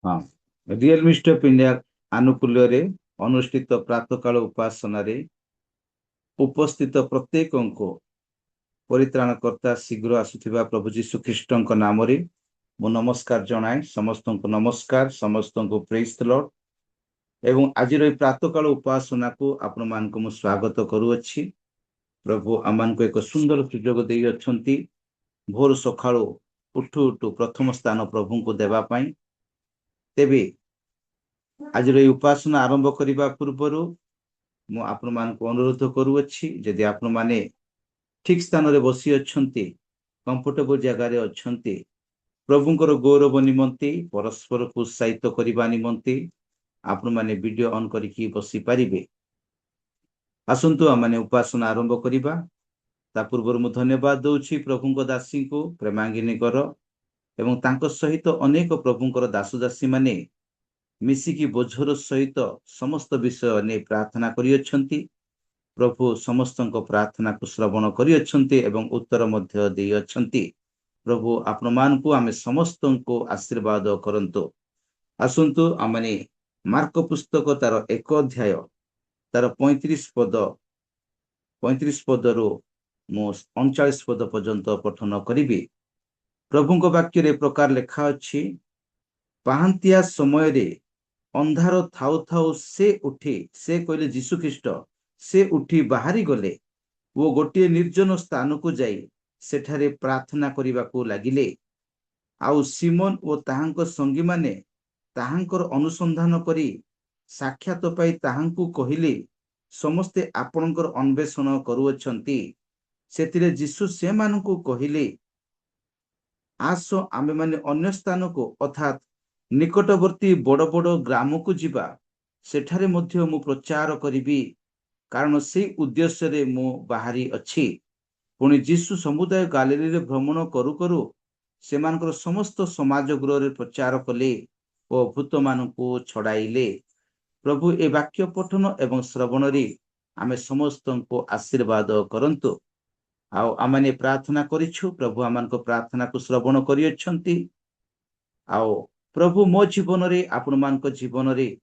हाँ, real mist of India आनुकूल्य अनुष्ठित प्रातःकाल उपासना उपस्थित प्रत्येक परित्राणकर्ता शीघ्र आसुथिबा प्रभु जीशु ख्रीष्ट नाम मु नमस्कार जनाए समस्त नमस्कार समस्त प्रेज द लॉर्ड एवं आज प्रातःकाल उपासना को आपण मान को स्वागत करुअछि। प्रभु आमान को एक सुंदर सुजोग दे अछंती भोर सकाळो उठु उठु प्रथम स्थान प्रभु को देवा पाई। तेबे आज उपासना आरंभ करने पूर्वर मु आपण मान को अनुरोध करुअछि यदि आपण माने ठीक स्थान रे बसी अछंती कंफर्टेबल जगह रे अछंती प्रभुंकर गौरव निमंती परस्पर को उत्साहित करने निमंती आपण माने वीडियो ऑन करके बसी पारिबे। आसंतु आमने उपासना आरंभ करिबा। ता पूर्व मु धन्यवाद दउछि प्रभुंक दासी को प्रेमांगिनी कर एवं तांको सहित अनेक प्रभुंकर दासदासी माने मिसिकी बोझर सहित समस्त विषय ने प्रार्थना करियछंती। प्रभु समस्त प्रार्थना को श्रवण करियछंती एवं उत्तर मध्य देयछंती। प्रभु आपण मान को आमे समस्त को आशीर्वाद करंतो। आसंतु आमने मार्क पुस्तक तार 1 अध्याय तार 35 पदरु मु 39 पद पर्यंत पठन करिबी। प्रभुंक वाक्य रे प्रकार लेखा अछि, पाहांतिया समय रे अंधार थाउ थाउ से उठी, से कहले जीशु ख्रीष्ट, से उठी बाहरी गले वो गोटे निर्जन स्थान को जाई सेठारे प्रार्थना करिबा को लागिले। आउ सिमोन ओ ताहांक संगी माने ताहांकर अनुसंधान करी साक्षात पाई ताहांकु कहिले समस्ते आपणकर अन्वेषण करुअछंती। सेतिरे जीशु से मानकु कहिले, आस आमे माने अन्य स्थान को अर्थात निकटवर्ती बड़ बड़ ग्राम को जीवा, सेठारे मध्य मु प्रचार करिबी, कारण से उद्देश्य रे मु बाहरी अछि। पुणी जीशु समुदाय गालिली रे भ्रमण करू करू सेमानकर समस्त समाज गृह रे प्रचार कले और भूत मानकु छड़ाइले। प्रभु ए वाक्य पठन एवं श्रवण रे आमे समस्त को आशीर्वाद करंतु। आउ आमने प्रार्थना करिछु, प्रभु आमान को प्रार्थना को श्रवण करियछंती। आउ प्रभु मो जीवन रे आपण मान को जीवन रे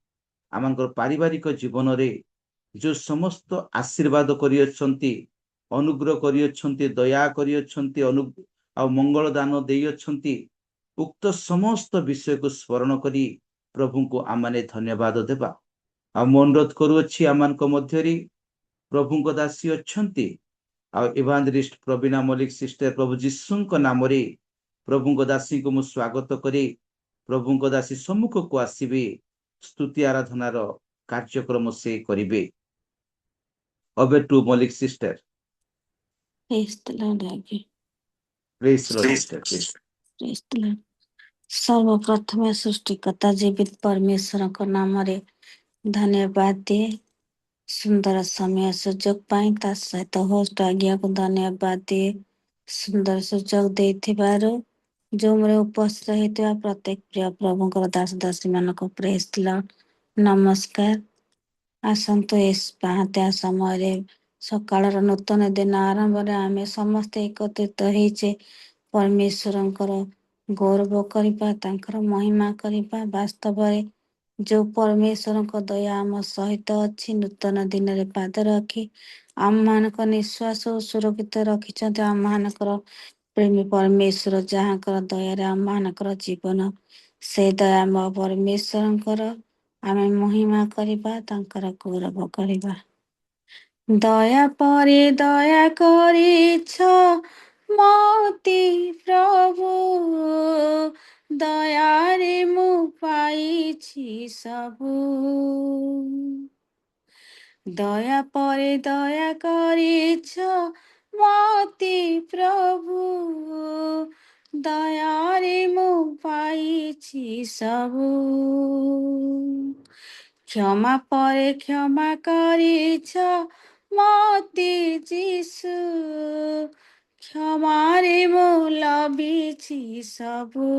आमानकर पारिवारिक जीवन रे जो समस्त आशीर्वाद करियछंती, अनुग्रह करियछंती, दया करियछंती, आउ मंगल दान देयछंती, उक्त समस्त विषय को स्मरण करी प्रभु को आमने धन्यवाद देबा। आ अनुरोध करुअछि आमान को मध्य रे प्रभु को दासी अछंती। आ इवांजलिस्ट प्रवीणा मलिक सिस्टर प्रभु जीशु नाम रे प्रभु को दासी को मु स्वागत करे। प्रभु को दासी सम्मुख को आसीबे, स्तुति आराधनार कार्यक्रम से करिबे। अबे टू Malik sister. Praise the lord आगे। Praise the lord sister please. Praise the lord. सर्वप्रथम सृष्टिकर्ता जीवित परमेश्वर को नाम रे धन्यवाद दिए। सुंदर समय सुजोग पाई ता सहित होस्ट आज्ञा को धन्यवाद दिए। सुंदर सुजोग देथिबारु जो मोरे उपस्थित होइतिबा प्रत्येक प्रिय प्रभुंकर दास दासी मानको प्रेज द लॉर्ड नमस्कार। आसंतु इस पाहत्या समय रे सकाळर नूतन दिन आरंभ रे आमे समस्त एकत्रित होइछे परमेश्वरंकर गौरव करिबा, तांकर महिमा करिबा। वास्तव रे जो परमेश्वर को दया आम सहित अच्छी नूतन दिन रे पाद रखी आम मानक निश्वास सुरक्षित रखिछन्ते। आम मानकर प्रेमी परमेश्वर जहाँकर दया रे आम मानकर जीवन से दया परमेश्वरंकर आमे महिमा करिबा, तांकर गौरव करिबा। दया परे दया करिछ मति प्रभु, दयारे मु पाइछि सबु। दया परे दया करिछ मति प्रभु, दयारे मु पाइछि सबु। क्षमा परे क्षमा करिछ मति जीशु, क्षमारे मु लभिछि सबु।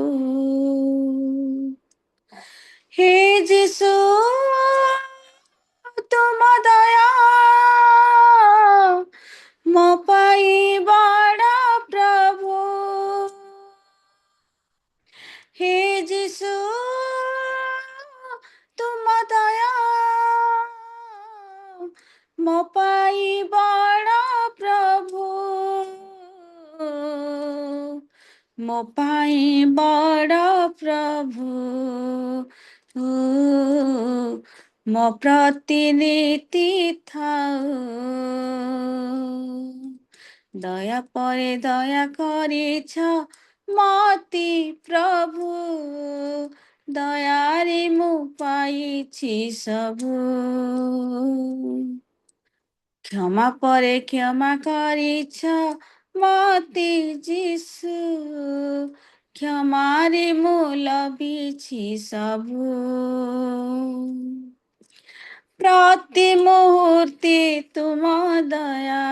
हे जीशु तुम दया मो पाई बड़ा प्रभु। हे जीशु ମୋ ପାଇଁ ବଡ଼ ପ୍ରଭୁ, ମୋ ପାଇଁ ବଡ଼ ପ୍ରଭୁ, ମୋ ପ୍ରତିନିଧି ଥାଉ। ଦୟା ପରେ ଦୟା କରିଛ ମତି ପ୍ରଭୁ, ଦୟାରେ ମୁଁ ପାଇଛି ସବୁ। କ୍ଷମା ପରେ କ୍ଷମା କରିଛ ମତି ଯିଶୁ, କ୍ଷମାରେ ମୁଁ ଲଭିଛି ସବୁ। ପ୍ରତି ମୁହୂର୍ତ୍ତେ ତୁମ ଦୟା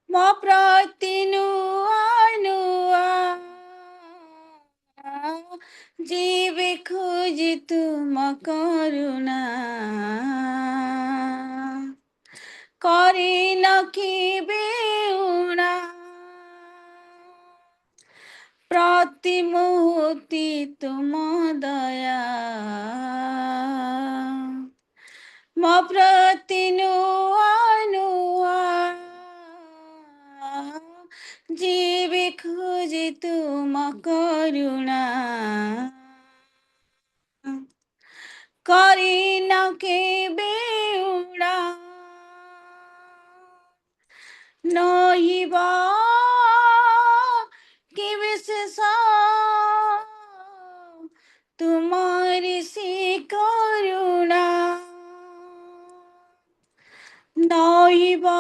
ମୋ ପ୍ରତି ନୂଆ ନୂଆ, ଯିବେ ଖୋଜି ତୁମ କରୁଣା, କରିନ କେବେ ଊଣା। ପ୍ରତି ମୁହୂର୍ତ୍ତେ ତୁମ ଦୟା ମୋ ପ୍ରତି ନୂଆ ନୂଆ, ଯିବେ ଖୋଜି ତୁମ କରୁଣା, କରିନ କେବେ ଊଣା। ନହିବ କେବେ ଶେଷ ତୁମରି ସେ କରୁଣା, ନହିବ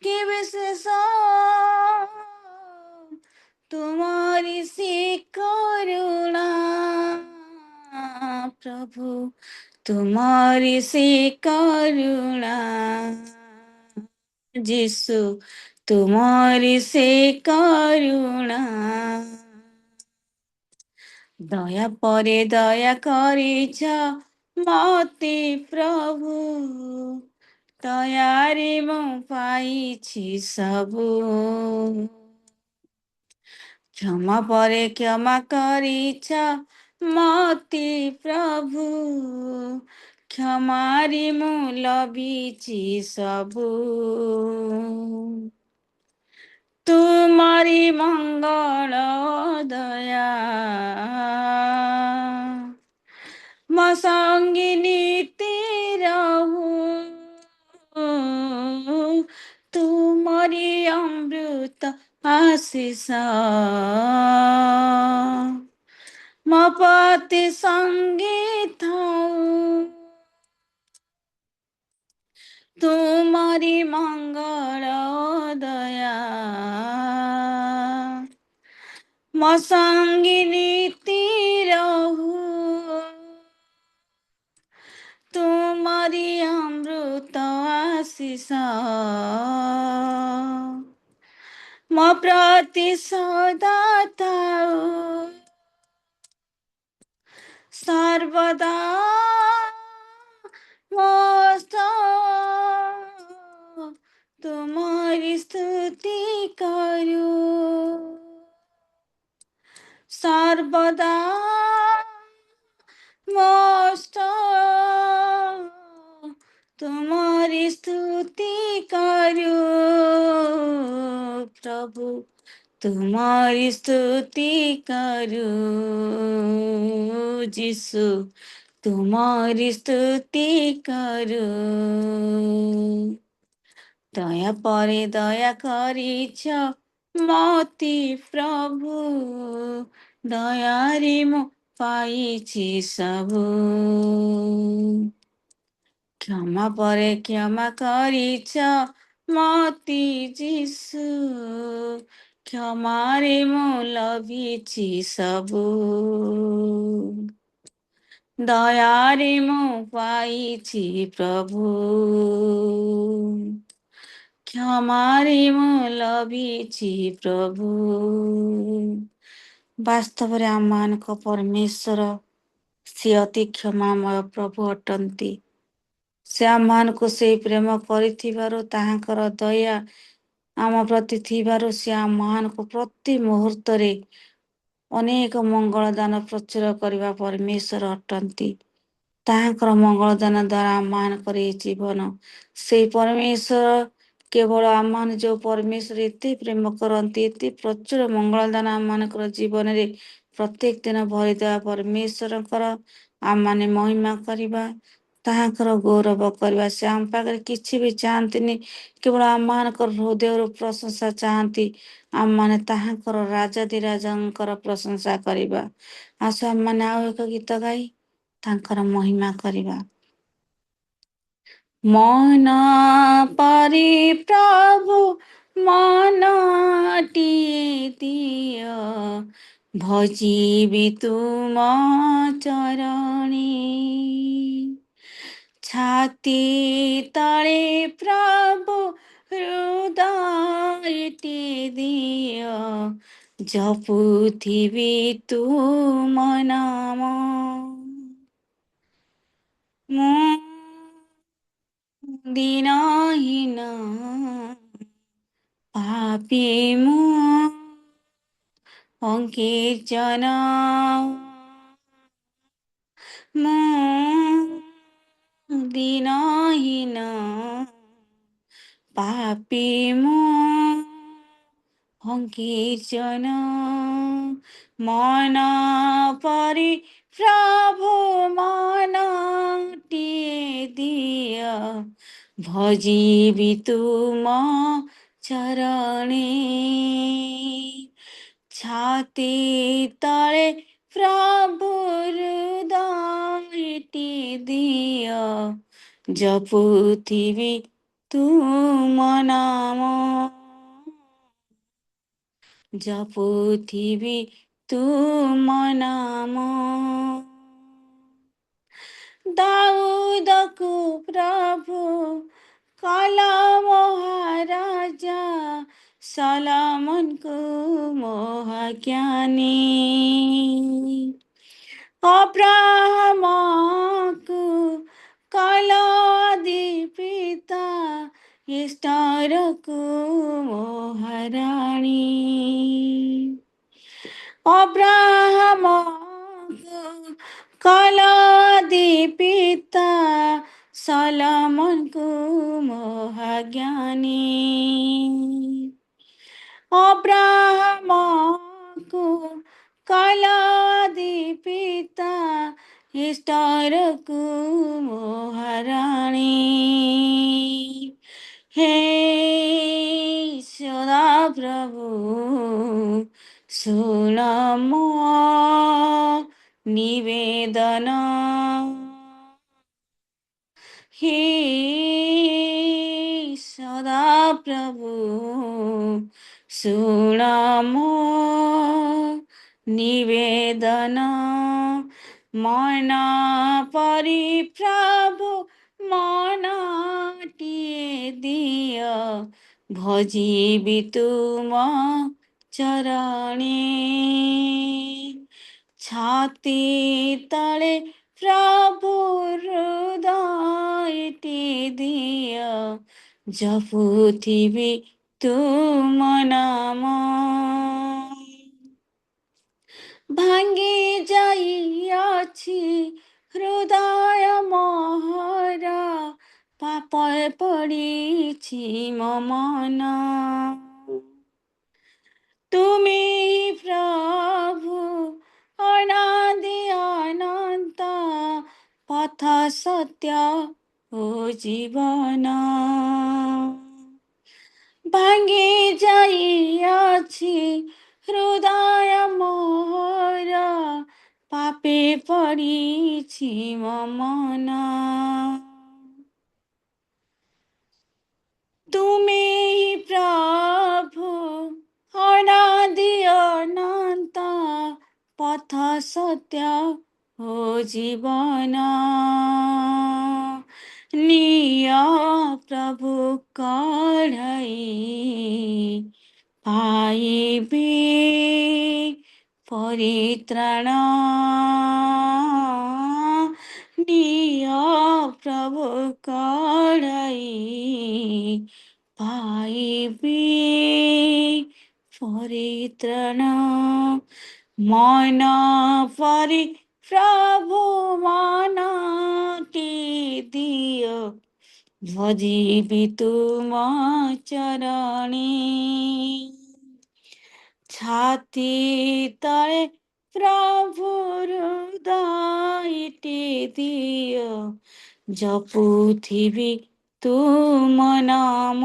କେବେ ଶେଷ ତୁମରି ସେ କରୁଣା। ପ୍ରଭୁ ତୁମରି ସେ କରୁଣା, ଯିଶୁ ତୁମରି ସେ କରୁଣା। ଦୟା ପରେ ଦୟା କରିଛ ମତେ ପ୍ରଭୁ, ଦୟାରେ ମୁଁ ପାଇଛି ସବୁ। କ୍ଷମା ପରେ କ୍ଷମା କରିଛ ମତେ ପ୍ରଭୁ, କ୍ଷମାରେ ମୁଁ ଲଭିଛି ସବୁ। ତୁମରି ମଙ୍ଗଳ ଦୟା ମୋ ସଙ୍ଗେ ନିତି ରହୁ, ତୁମରି ଅମୃତ ଆଶିଷ ମୋ ପ୍ରତି ସଙ୍ଗେ ଥାଉ। ତୁମରି ମଙ୍ଗଳ ଦୟା ମୋ ସଙ୍ଗେ ନିତି ରହୁ, ତୁମରି ଅମୃତ ଆଶିଷ ମୋ ପ୍ରତି ସଦା ଥାଉ। ସର୍ବଦା ମସ୍ତ ତୁମରି ସ୍ତୁତି କରୁ, ସର୍ବଦା ମସ୍ତ ତୁମରି ସ୍ତୁତି କରୁ। ପ୍ରଭୁ ତୁମରି ସ୍ତୁତି କରୁ, ଯିଶୁ ତୁମରି ସ୍ତୁତି କରୁ। ଦୟା ପରେ ଦୟା କରିଛ ମତେ ପ୍ରଭୁ, ଦୟାରେ ମୁଁ ପାଇଛି ସବୁ। କ୍ଷମା ପରେ କ୍ଷମା କରିଛ ମତେ ଯିଶୁ, କ୍ଷମାରେ ମୁଁ ଲଭିଛି ସବୁ। ଦୟାରେ ମୁଁ ପାଇଛି ପ୍ରଭୁ, କ୍ଷମାରେ ମୁଁ ଲଭିଛି ପ୍ରଭୁ। ବାସ୍ତବରେ ଆମମାନଙ୍କ ପରମେଶ୍ୱର ସିଏ ଅତି କ୍ଷମାମୟ ପ୍ରଭୁ ଅଟନ୍ତି। ସେ ଆମମାନଙ୍କୁ ସେଇ ପ୍ରେମ କରିଥିବାରୁ, ତାହାଙ୍କର ଦୟା ଆମ ପ୍ରତି ଥିବାରୁ ସେ ଆମମାନଙ୍କୁ ପ୍ରତି ମୁହୂର୍ତ୍ତରେ ଅନେକ ମଙ୍ଗଳ ଦାନ ପ୍ରଚୁର କରିବା ପରମେଶ୍ୱର ଅଟନ୍ତି। ତାହାଙ୍କର ମଙ୍ଗଳଦାନ ଦ୍ୱାରା ଆମମାନଙ୍କର ଏଇ ଜୀବନ ସେଇ ପରମେଶ୍ୱର କେବଳ ଆମମାନେ ଯୋଉ ପରମେଶ୍ୱର ଏତେ ପ୍ରେମ କରନ୍ତି, ଏତେ ପ୍ରଚୁର ମଙ୍ଗଳଦାନ ଆମମାନଙ୍କର ଜୀବନରେ ପ୍ରତ୍ୟେକ ଦିନ ଭରିଦେବା ପରମେଶ୍ୱରଙ୍କର ଆମମାନେ ମହିମା କରିବା, ତାହାଙ୍କର ଗୌରବ କରିବା। ସେ ଆମ ପାଖରେ କିଛି ବି ଚାହାନ୍ତିନି, କେବଳ ଆମମାନଙ୍କର ହୃଦୟରୁ ପ୍ରଶଂସା ଚାହାନ୍ତି। ଆମମାନେ ତାହାଙ୍କର ରାଜାଧିରାଜଙ୍କର ପ୍ରଶଂସା କରିବା। ଆସ ଆମମାନେ ଆଉ ଏକ ଗୀତ ଗାଇ ତାଙ୍କର ମହିମା କରିବା। ମନ ପରି ପ୍ରଭୁ ମନଟିଏ ଦିଅ, ଭଜିବି ତୁମ ଚରଣୀ। ଛାତି ତଳେ ପ୍ରଭୁ ହୃଦୟଟିଏ ଦିଅ, ଜପୁଥିବି ତୁମ ନାମ। ମୁଁ ଦିନହୀନ ପାପୀ ମୁଁ ଅଙ୍କିଚନ, ମୁଁ ଦିନହୀନ ପାପୀ ମୁଁ ଅଙ୍କିଚନ। ମନ ପରି ପ୍ରଭୁ ମନଟିଏ ଦିଅ, ଭଜିବି ତୁମ ଚରଣୀ। ଛାତି ତଳେ ପ୍ରଭୁ ହୃଦୟଟିଏ ଦିଅ, ଜପୁଥିବି ତୁମ ନାମ। ଜପୁଥିବି ତୁମ ନାମ। ଦାଉଦକୁ ପ୍ରଭୁ କଲ ମହାରାଜା, ସଲୋମନକୁ ମହାଜ୍ଞାନୀ। ଅବ୍ରାହମକୁ କଲ ଆଦି ପିତା, ଇଷ୍ଟରକୁ ମହାରାଣୀ। ଅବ୍ରାହମକୁ କଲ ଆଦି ପିତା, ସଲୋମନକୁ ମହାଜ୍ଞାନୀ। ଅବ୍ରାହମକୁ କଲ ଆଦି ପିତା, ଇଷ୍ଟରକୁ ମହାରାଣୀ। ହେ ସଦାପ୍ରଭୁ ଶୁଣ ମୋ ନିବେଦନ, ହେ ସଦାପ୍ରଭୁ ଶୁଣ ମୋ ନିବେଦନ। ମନ ପରି ପ୍ରଭୁ ମନଟିଏ ଦିଅ, ଭଜିବି ତୁମ ଚରଣୀ। ଛାତି ତଳେ ପ୍ରଭୁ ହୃଦୟଟିଏ ଦିଅ, ଜପୁଥିବି ତୁମ ନାମ। ଭାଙ୍ଗି ଯାଇଅଛି ହୃଦୟ ମୋହର, ପାପରେ ପଡ଼ିଛି ମୋ ମନ। ତୁମେ ପ୍ରଭୁ ଅନାଦି ଅନନ୍ତ, ପଥ ସତ୍ୟ ଓ ଜୀବନ। ଭାଙ୍ଗି ଯାଇଅଛି ହୃଦୟ ମୋହର, ପାପେ ପଡ଼ିଛି ମୋ ମନ। ତୁମେ ପ୍ରଭୁ ଅନାଦି ଅନନ୍ତ, ପଥ ସତ୍ୟ ଓ ଜୀବନ। ନିଅ ପ୍ରଭୁ କଢ଼ାଇ, ପାଇବି ପରିତ୍ରାଣ। ନିଅ ପ୍ରଭୁ କଢ଼ାଇ, ପାଇବି ପରିତ୍ରାଣ। ମନ ପରି प्रभु माना की दियो भजिबी तुम चरणी छाती तले प्रभु हृदयटी दियो जपुथिबी तुम नाम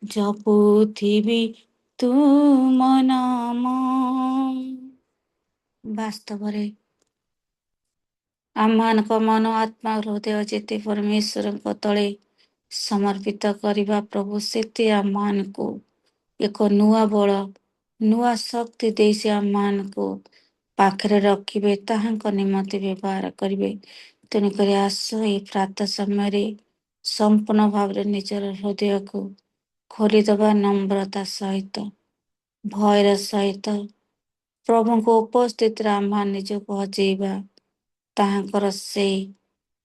जपुथिबी तुम नाम ବାସ୍ତବରେ ଆମମାନଙ୍କ ମନ ଆତ୍ମା ହୃଦୟ ଯେତେ ପରମେଶ୍ୱରଙ୍କ ତଳେ ସମର୍ପିତ କରିବା ପ୍ରଭୁ ସେତେ ଆମମାନଙ୍କୁ ଏକ ନୂଆ ବଳ ନୂଆ ଶକ୍ତି ଦେଇ ସେ ଆମମାନଙ୍କୁ ପାଖରେ ରଖିବେ ତାହାଙ୍କ ନିମନ୍ତେ ବ୍ୟବହାର କରିବେ। ତେଣୁକରି ଆସ ଏହି ପ୍ରାତଃ ସମୟରେ ସମ୍ପୂର୍ଣ୍ଣ ଭାବରେ ନିଜର ହୃଦୟକୁ ଖୋଲିଦେବା ନମ୍ରତା ସହିତ ଭୟର ସହିତ ପ୍ରଭୁଙ୍କ ଉପସ୍ଥିତିରେ ଆମମାନେ ନିଜକୁ ହଜେଇବା ତାହାଙ୍କର ସେଇ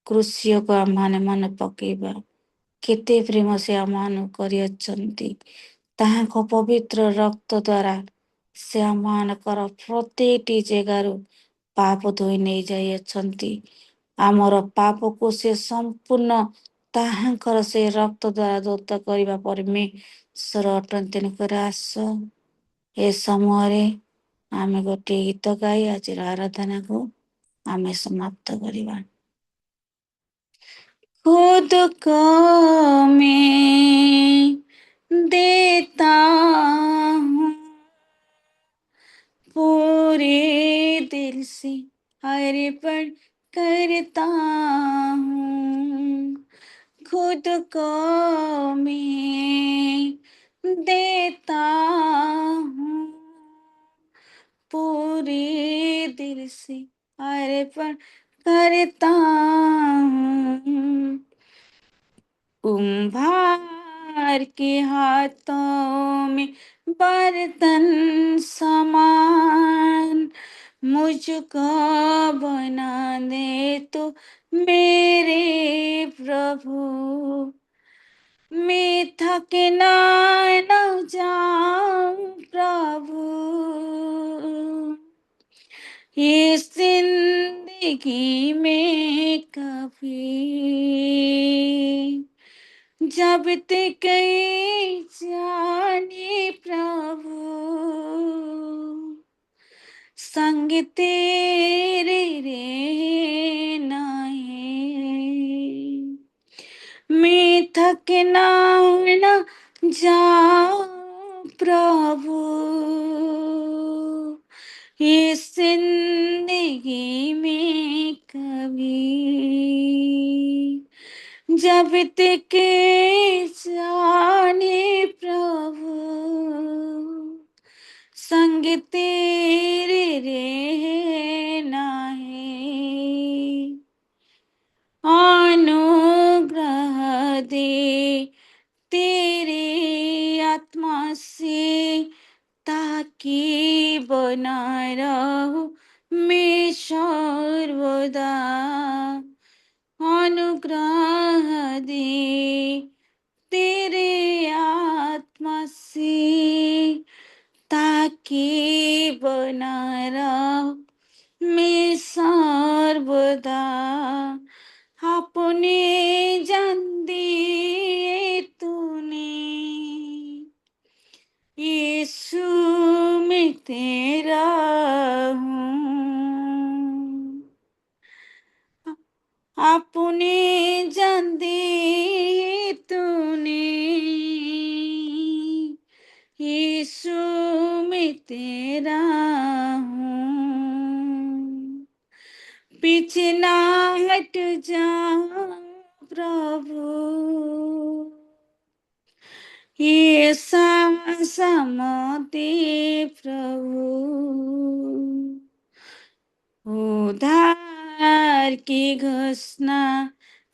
କୃଷ୍ୟକୁ ଆମମାନେ ମନେ ପକେଇବା କେତେ ପ୍ରେମ ସେ ଆମମାନଙ୍କୁ କରିଅଛନ୍ତି ତାହାଙ୍କ ପବିତ୍ର ରକ୍ତ ଦ୍ୱାରା ସେ ଆମମାନଙ୍କର ପ୍ରତିଟି ଜାଗାରୁ ପାପ ଧୋଇ ନେଇଯାଇଅଛନ୍ତି। ଆମର ପାପକୁ ସେ ସମ୍ପୂର୍ଣ୍ଣ ତାହାଙ୍କର ସେ ରକ୍ତ ଦ୍ୱାରା ଧୌତ କରିବା ପରମେଶ୍ୱର ଅଟନ୍ତି। ତେଣୁକରି ଆସ ଏ ସମୟରେ ଆମେ ଗୋଟିଏ ଗୀତ ଗାଇ ଆଜିର ଆରାଧନାକୁ ଆମେ समाप्त କରିବା। खुद को मैं देता हूँ पूरे दिल से अर्पण करता हूँ खुद को मैं देता हूँ पूरे दिल से अर्पण करता हूँ कुंभार के हाथों में बर्तन समान मुझको बना दे तो मेरे प्रभु मैं थकना न जाऊं प्रभु इस जिंदगी में कभी जब तक जाने प्रभु संग तेरे रहना है मैं थकना न जाऊं प्रभु इस जिंदगी में कभी जब तक जाने प्रभु संग तेरे रहना है अनुग्रह दे तेरे आत्मा से ताकि बना रहूं मैं सर्वदा अनुग्रह दे तेरे आत्मा से ताकि बना रहूं मैं सर्वदा अपने जान दिए तूने यीशु मैं तेरा हूँ अपने जान दिए तूने यीशु मैं तेरा हूँ पीछे ना हट जा प्रभु ये समते प्रभु उधार की घोषणा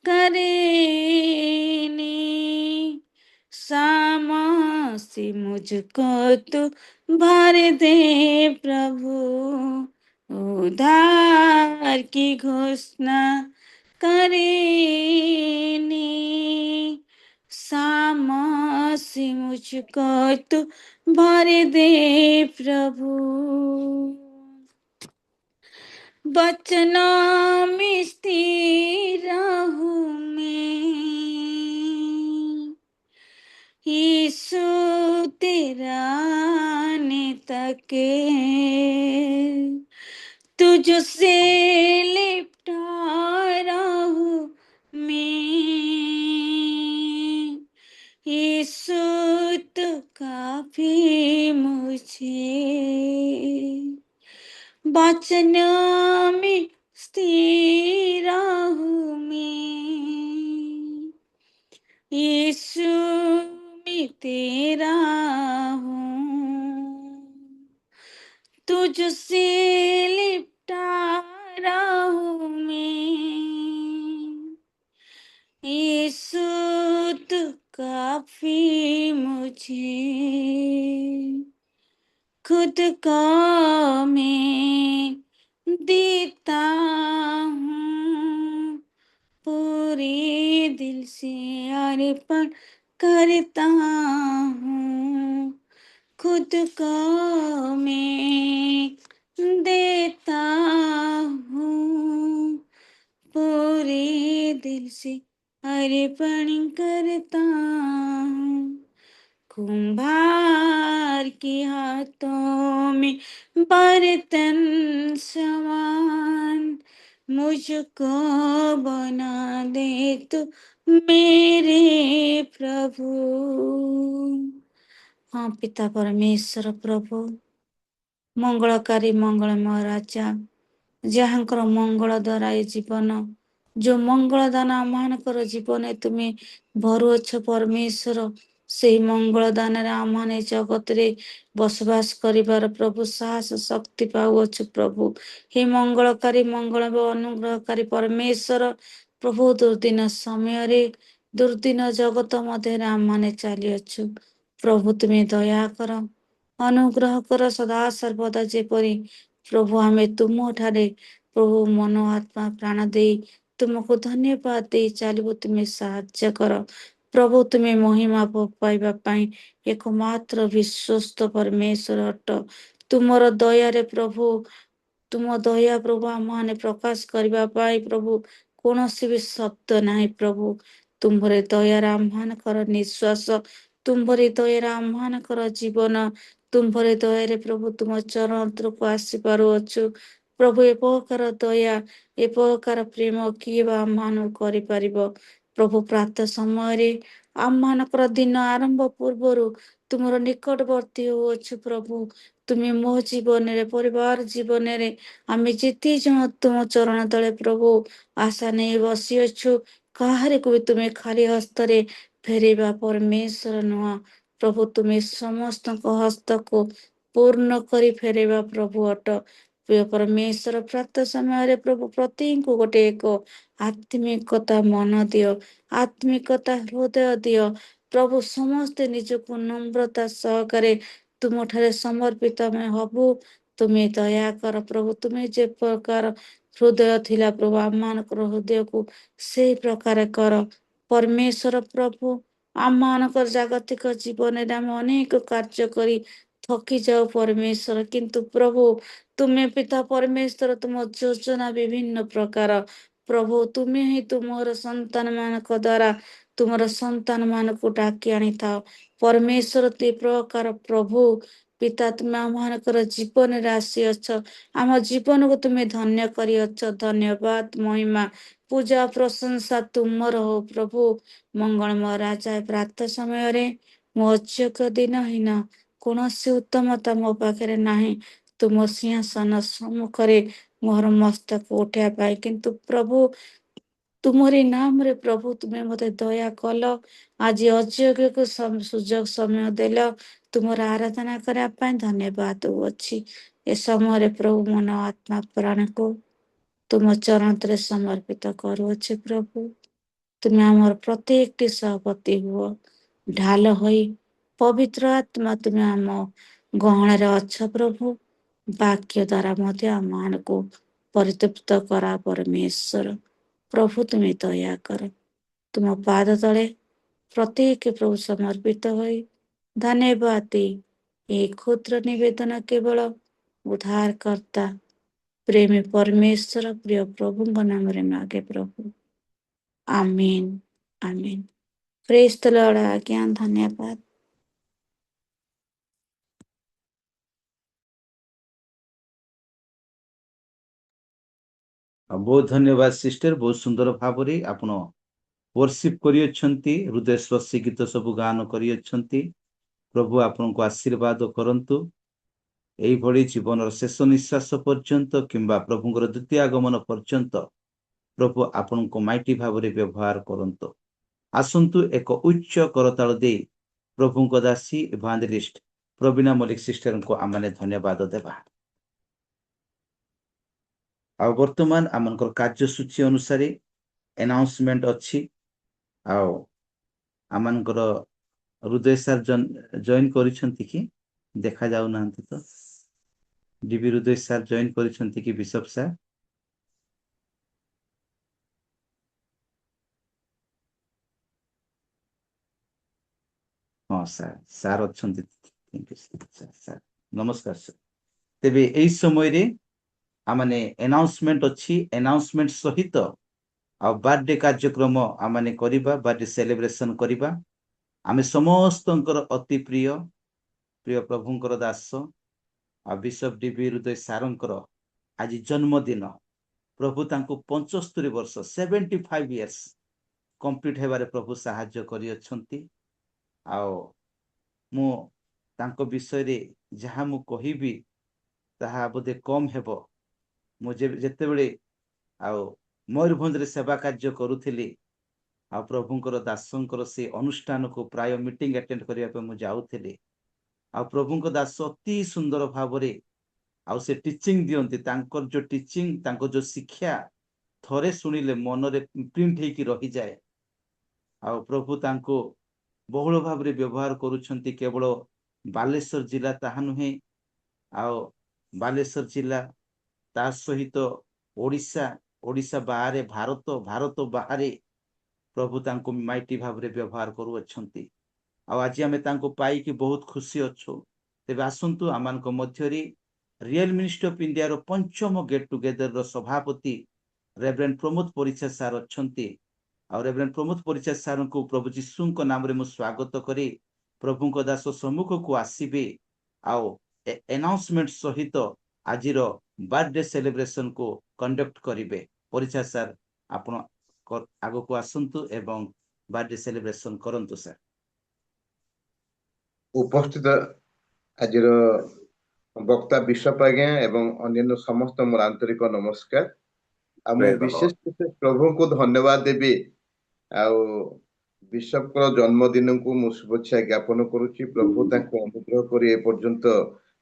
करेने सामसी मुझको तू भर दे प्रभु उधार की घोषणा करेने सामसी मुझको तू भर दे प्रभु वचनों में स्थिर रहूं मैं, यीशु तेरा ने तके, तुझसे लिपटा रहूं मैं, यीशु तो काफी मुझे, वचनों में स्थिर रहूं मैं, यीशु मैं तेरा हूँ, तुझसे लिपटा रहूं मैं, यीशु तू काफी मुझे, खुद को मैं देता हूँ, पूरे दिल से अर्पण करता हूँ, खुद को मैं देता हूँ, पूरे दिल से अर्पण करता हूँ, कुंभार के हाथों में बर्तन समान, मुझको बना दे तू मेरे प्रभु। हाँ पिता परमेश्वर प्रभु, मंगलकारी मंगलमय राजा, ଯାହାଙ୍କର ମଙ୍ଗଳ ଦ୍ୱାରା ଏ ଜୀବନ, ଯୋଉ ମଙ୍ଗଳ ଦାନ ଆମମାନଙ୍କର ଜୀବନରେ ତୁମେ ଭରୁଅଛ ପରମେଶ୍ୱର, ସେଇ ମଙ୍ଗଳ ଦାନରେ ଆମମାନେ ଜଗତରେ ବସବାସ କରିବାର ପ୍ରଭୁ ସାହସ ଶକ୍ତି ପାଉଅଛୁ ପ୍ରଭୁ। ହେ ମଙ୍ଗଳକାରୀ ମଙ୍ଗଳ ଅନୁଗ୍ରହକାରୀ ପରମେଶ୍ୱର ପ୍ରଭୁ, ଦୁର୍ଦିନ ସମୟରେ ଦୁର୍ଦିନ ଜଗତ ମଧ୍ୟରେ ଆମମାନେ ଚାଲିଅଛୁ ପ୍ରଭୁ, ତୁମେ ଦୟା କର, ଅନୁଗ୍ରହ କର ସଦା ସର୍ବଦା, ଯେପରି ପ୍ରଭୁ ଆମେ ତୁମଠାରେ ପ୍ରଭୁ ମନ ଆତ୍ମା ପ୍ରାଣ ଦେଇ ତୁମକୁ ଧନ୍ୟବାଦ ଦେଇ ଚାଲିବୁ, ତୁମେ ସାହାଯ୍ୟ କର ପ୍ରଭୁ। ତୁମେ ମହିମା ପାଇବା ପାଇଁ ଏକମାତ୍ର ବିଶ୍ୱସ୍ତ ପରମେଶ୍ୱର ଅଟ। ତୁମର ଦୟାରେ ପ୍ରଭୁ, ତୁମ ଦୟା ପ୍ରଭୁ ଆମମାନେ ପ୍ରକାଶ କରିବା ପାଇଁ ପ୍ରଭୁ କୌଣସି ବି ଶବ୍ଦ ନାହିଁ ପ୍ରଭୁ। ତୁମ୍ଭରେ ଦୟାରେ ଆମମାନଙ୍କର ନିଶ୍ୱାସ, ତୁମ୍ଭରେ ଦୟାରେ ଆମମାନଙ୍କର ଜୀବନ, ତୁମ୍ଭରେ ଦୟାରେ ପ୍ରଭୁ ତୁମ ଚରଣକୁ ଆସିପାରୁଅଛୁ ପ୍ରଭୁ। ଏ ପ୍ରକାର ଦୟା, ଏ ପ୍ରକାର ପ୍ରେମ କିଏ ବା ଆମମାନଙ୍କୁ କରିପାରିବ ପ୍ରଭୁ। ପ୍ରାତଃ ସମୟରେ ଆମମାନଙ୍କର ଦିନ ଆରମ୍ଭ ପୂର୍ବରୁ ତୁମର ନିକଟବର୍ତ୍ତୀ ହେଉଅଛୁ ପ୍ରଭୁ। ତୁମେ ମୋ ଜୀବନରେ, ପରିବାର ଜୀବନରେ ଆମେ ଯେତେ ଜଣ ତୁମ ଚରଣ ତଳେ ପ୍ରଭୁ ଆଶା ନେଇ ବସିଅଛୁ, କାହାରିକୁ ବି ତୁମେ ଖାଲି ହସ୍ତରେ ଫେରିବା ପରମେଶ୍ୱର ନୁହଁ ପ୍ରଭୁ। ତୁମେ ସମସ୍ତଙ୍କ ହସ୍ତକୁ ପୂର୍ଣ୍ଣ କରି ଫେରିବା ପ୍ରଭୁ ଅଟ ପ୍ରିୟ ପରମେଶ୍ୱର। ପ୍ରାତଃ ସମୟରେ ପ୍ରଭୁ ପ୍ରତ୍ୟେକଙ୍କୁ ଗୋଟେ ଏକ ଆତ୍ମିକତା ମନ ଦିଅ, ଆତ୍ମିକତା ହୃଦୟ ଦିଅ ପ୍ରଭୁ। ସମସ୍ତେ ନିଜକୁ ନମ୍ରତା ସହକାରେ ତୁମଠାରେ ସମର୍ପିତ ଆମେ ହବୁ। ତୁମେ ଦୟା କର ପ୍ରଭୁ। ତୁମେ ଯେ ପ୍ରକାର ହୃଦୟ ଥିଲା ପ୍ରଭୁ ଆମମାନଙ୍କର ହୃଦୟକୁ ସେଇ ପ୍ରକାର କର ପରମେଶ୍ୱର ପ୍ରଭୁ। ଆମମାନଙ୍କର ଜାଗତିକ ଜୀବନରେ ଆମେ ଅନେକ କାର୍ଯ୍ୟ କରି ଥକି ଯାଉ ପରମେଶ୍ୱର, କିନ୍ତୁ ପ୍ରଭୁ ତୁମେ ପିତା ପରମେଶ୍ୱର, ତୁମ ଯୋଜନା ବିଭିନ୍ନ ପ୍ରକାର ପ୍ରଭୁ। ତୁମେ ହିଁ ତୁମର ସନ୍ତାନ ମାନଙ୍କ ଦ୍ୱାରା ତୁମର ସନ୍ତାନ ମାନଙ୍କୁ ଡାକି ଆଣିଥାଅ ପରମେଶ୍ୱର। ତେ ପ୍ରକାର ପ୍ରଭୁ ପିତା, ତୁମେ ଆମମାନଙ୍କର ଜୀବନରେ ଆସିଅଛ, ଆମ ଜୀବନକୁ ତୁମେ ଧନ୍ୟ କରିଅଛ। ଧନ୍ୟବାଦ, ମହିମା, ପୂଜା, ପ୍ରଶଂସା ତୁମର ହଉ ପ୍ରଭୁ। ମଙ୍ଗଳମୟ ରାଜା, ପ୍ରାତଃ ସମୟରେ ମୋ ଅଯୋଗ୍ୟ ଦିନହୀନ, କୌଣସି ଉତ୍ତମତା ମୋ ପାଖରେ ନାହିଁ ତୁମ ସିଂହାସନ ସମ୍ମୁଖରେ ମୋର ମସ୍ତକ ଉଠାଇବା ପାଇଁ, କିନ୍ତୁ ପ୍ରଭୁ ତୁମରି ନାମରେ ପ୍ରଭୁ ତୁମେ ମୋତେ ଦୟା କଲ, ଆଜି ଅଯୋଗ୍ୟକୁ ସୁଯୋଗ ସମୟ ଦେଲ ତୁମର ଆରାଧନା କରିବା ପାଇଁ ଧନ୍ୟବାଦ ଦେଉଅଛି। ଏ ସମୟରେ ପ୍ରଭୁ ମନ ଆତ୍ମା ପ୍ରାଣକୁ ତୁମ ଚରଣରେ ସମର୍ପିତ କରୁଅଛି ପ୍ରଭୁ। ତୁମେ ଆମର ପ୍ରତ୍ୟେକଟି ସହପତି ହୁଅ, ଢାଲ ହୋଇ ପବିତ୍ର ଆତ୍ମା ତୁମେ ଆମ ଗହଣରେ ଅଛ ପ୍ରଭୁ। ବାକ୍ୟ ଦ୍ୱାରା ମଧ୍ୟ ଆମମାନଙ୍କୁ ପରିତୃପ୍ତ କରା ପରମେଶ୍ୱର ପ୍ରଭୁ। ତୁମେ ଦୟା କର, ତୁମ ପାଦ ତଳେ ପ୍ରତ୍ୟେକ ପ୍ରଭୁ ସମର୍ପିତ ହୋଇ ଧନ୍ୟବାଦ ଦେଇ ଏହି କ୍ଷୁଦ୍ର ନିବେଦନ କେବଳ ଉଦ୍ଧାରକର୍ତ୍ତା प्रेमी परमेश्वर प्रिय प्रभु नाम रे मागे प्रभु आमीन आमीन। Praise the Lord. आज्ञा धन्यवाद। बहुत धन्यवाद सिस्टर, बहुत सुंदर भाव आपण वर्शिप करियछंती, हृदय स्पर्शी गीत सब गान करियछंती। प्रभु आपन को आशीर्वाद करंतु एई भली जीवन शेष निश्वास पर्यंत किंबा प्रभुଙ୍କର द्वितीय आगमन पर्यंत प्रभु आपन को माइटी भाव रे व्यवहार करंतु। आसंतु एक उच्च करताल दे प्रभु को दासी इवांजेलिस्ट प्रवीणा मलिक सिस्टर को आमने धन्यवाद देबा। आ वर्तमान आमनकर कार्यसूची अनुसार अनाउंसमेंट अच्छी आमनकर हृदय सार जॉइन करिसंती कि देखा जाउ नांती तो डीबी हृदय सार जॉइन करिसंती कि बिशप सार? हाँ सर, सार अच्छंती। Thank you sir. नमस्कार सर। तेबे एई समय रे आमने अनाउंसमेंट अच्छी, अनाउंसमेंट सहित आ बर्थडे कार्यक्रम आमने करिबा, बर्थडे सेलिब्रेशन करिबा। आमे समस्तंकर अति प्रिय प्रिय प्रभुंकर दास आ बिशप डीबी हृदय सारंकर आज जन्मदिन। प्रभु तांको 75 वर्ष 75 इयर्स कंप्लीट हेबारे प्रभु साहाय्य करि अछंती। आओ मु तांको विषय रे जहा मु कहिबी ताहा बोधे कम हेबो। मु जेते बेले आओ मयूरभंज रे सेवा कार्य करूथिली आ प्रभुंकर दासंकर से अनुष्ठान को प्राय मीटिंग अटेंड करिया पे मु जाउथिली। आ प्रभुंकर दास अति सुंदर भावरे आ से टीचिंग दियंती। तांकर जो टीचिंग, तांको जो शिक्षा थरे सुनिले मन रे प्रिंट हेकी रही जाए। आ प्रभु तांको बहुल भाव रे व्यवहार करूछंती। केवल बालेश्वर जिला ताहा नुहे, आ बालेश्वर जिला ता सहित ओडिशा, ओडिशा बाहर भारत, भारत बाहर प्रभु तांको माइटी भाव रे व्यवहार करू अछंती। आ आज आमे तांको पाई कि बहुत खुशी अछु। तेबे आसंतु आमान को मध्यरी रियल मिनिस्ट्री ऑफ इंडिया रो पंचम गेट टुगेदर रो सभापति रेवरेंड प्रमोद परिचा सार अछंती। और रेवरेंड प्रमोद परिचा सार को प्रभु जीशु को नाम रे मु स्वागत करी प्रभु को दास सम्मुख को आसीबे। आओ अनाउंसमेंट सहित आजिर बर्थडे सेलिब्रेशन को कंडक्ट करिवे। परिचा सार आपण आगो को आसंतु एवं बर्थडे सेलिब्रेशन करंतु सर। उपस्थित आजिर वक्ता विश्व आज्ञा एवं अन्य समस्त मोर आंतरिक नमस्कार। विशेष प्रभु को धन्यवाद देवी। बिशप को जन्मदिन को मु शुभेच्छा ज्ञापन करुच्ची। प्रभु तांको अनुग्रह करी ए पर्यंत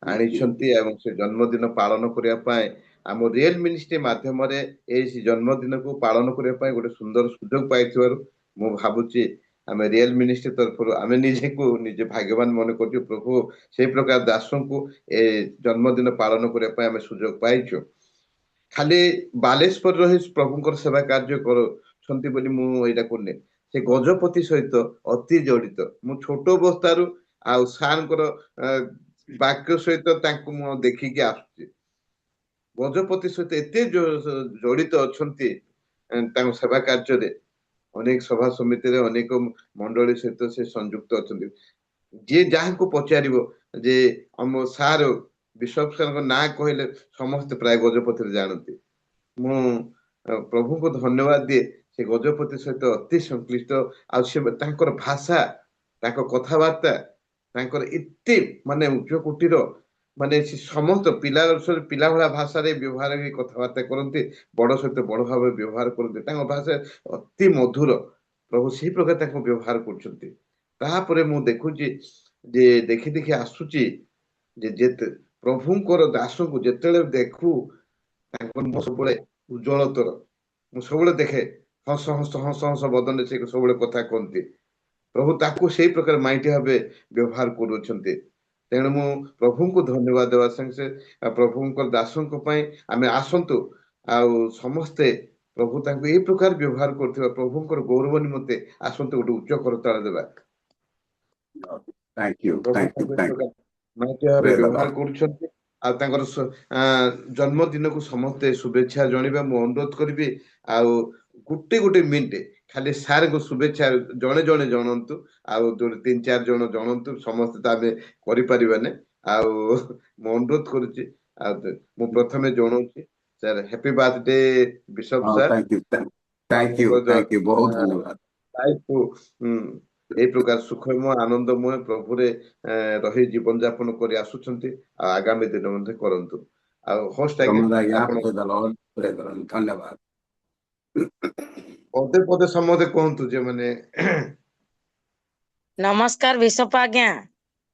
आनिछंती एवं से जन्मदिन पालन करिया पाए आम रियल मिनिस्ट्री माध्यम रे ए जन्मदिन को पालन करिया पाए गोटे सुंदर सुयोग पाइथिबारु मु भाबुची आमे रियल मिनिस्ट्री तरफ आमे निजे को निजे भाग्यवान मन करछु। प्रभु से प्रकार दासों को ए जन्मदिन पालन करिया पाए आमे सुयोग पाइछु। खाली बालेश्वर रही प्रभुंकर सेवा कार्य करछंती बोली मु एटा कोने से गजपति सहित अति जड़ित। मु छोट अवस्थारु आ सारंकर वाक्य सहित तांको मु देखि कि आसुची। गजपति सहित एते जड़ित अछंती तांको सेवा कार्य रे। अनेक सभा समिति रे अनेक मंडली सहित से संयुक्त अछंती। जे जहां को पचारिबो जे हम सार बिशप सर ना कहले समस्त प्राय गजपति रे जानती। मु प्रभु को धन्यवाद दिए से गजपति सहित अति संक्लिष्ट आ से तांकर भाषा तांको कथावार्ता तांकर इत्ते माने उच्च कोटिर माने समस्त पिला भला भाषा रे व्यवहार के कथावार्ता करते। बड़ सहित बड़ भाव व्यवहार करते। तांको भाषा अति मधुर। प्रभु से प्रकार तांको व्यवहार करछंती। ताहापरे मु देखुची जे देखि देखि आसुची जे जेते प्रभुंकर दास को जेतेले देखु तांको मुख सबले उज्जवलतर मु सबले देखे हस हस हस हस बदन से सबले कथा कहते। प्रभु ताकू से प्रकार माइटी भावे व्यवहार करूछंती। तेणु मु प्रभु को धन्यवाद देवा संगे प्रभुंकर दासों पई आमे आसंतु आ समस्ते प्रभु तांको ए प्रकार व्यवहार करथिबा प्रभुंकर गौरव निमते आसंतु गोटे उच्च करताल देबा। Thank you. Prabhu Thank you. तांको Thank you. Mighty Bhave Praise the व्यवहार Lord. करूछंती। ଆଉ ତାଙ୍କର ଜନ୍ମଦିନକୁ ସମସ୍ତେ ଶୁଭେଚ୍ଛା ଜଣେଇବା ମୁଁ ଅନୁରୋଧ କରିବି। ଆଉ ଗୋଟେ ମିନିଟ୍ ଖାଲି ସାର୍ଙ୍କୁ ଶୁଭେଚ୍ଛା ଜଣେ ଜଣେ ଜଣାନ୍ତୁ। ଆଉ 3-4 ଜଣ ଜଣାନ୍ତୁ, ସମସ୍ତେ ତ ଆମେ କରିପାରିବାନି। ଆଉ ମୁଁ ଅନୁରୋଧ କରୁଛି, ଆଉ ମୁଁ ପ୍ରଥମେ ଜଣାଉଛି sir happy birthday Bishop sir. Thank you ବହୁତ ଧନ୍ୟବାଦ। ଏଇ ପ୍ରକାର ସୁଖମୟ ଆନନ୍ଦମୟ ପ୍ରଭୁରେ ରହି ଜୀବନ ଯାପନ କରି ଆସୁଛନ୍ତି, ଆଉ ଆଗାମୀ ଦିନ ମଧ୍ୟ କରନ୍ତୁ। ଆଉ ହୋଷ୍ଟ ଆଜ୍ଞା ଆପଣ ଧନ୍ୟବାଦ। ପଦେ ସମସ୍ତେ କୁହନ୍ତୁ ଯେ ମାନେ ନମସ୍କାର ବିଶପ ଆଜ୍ଞା।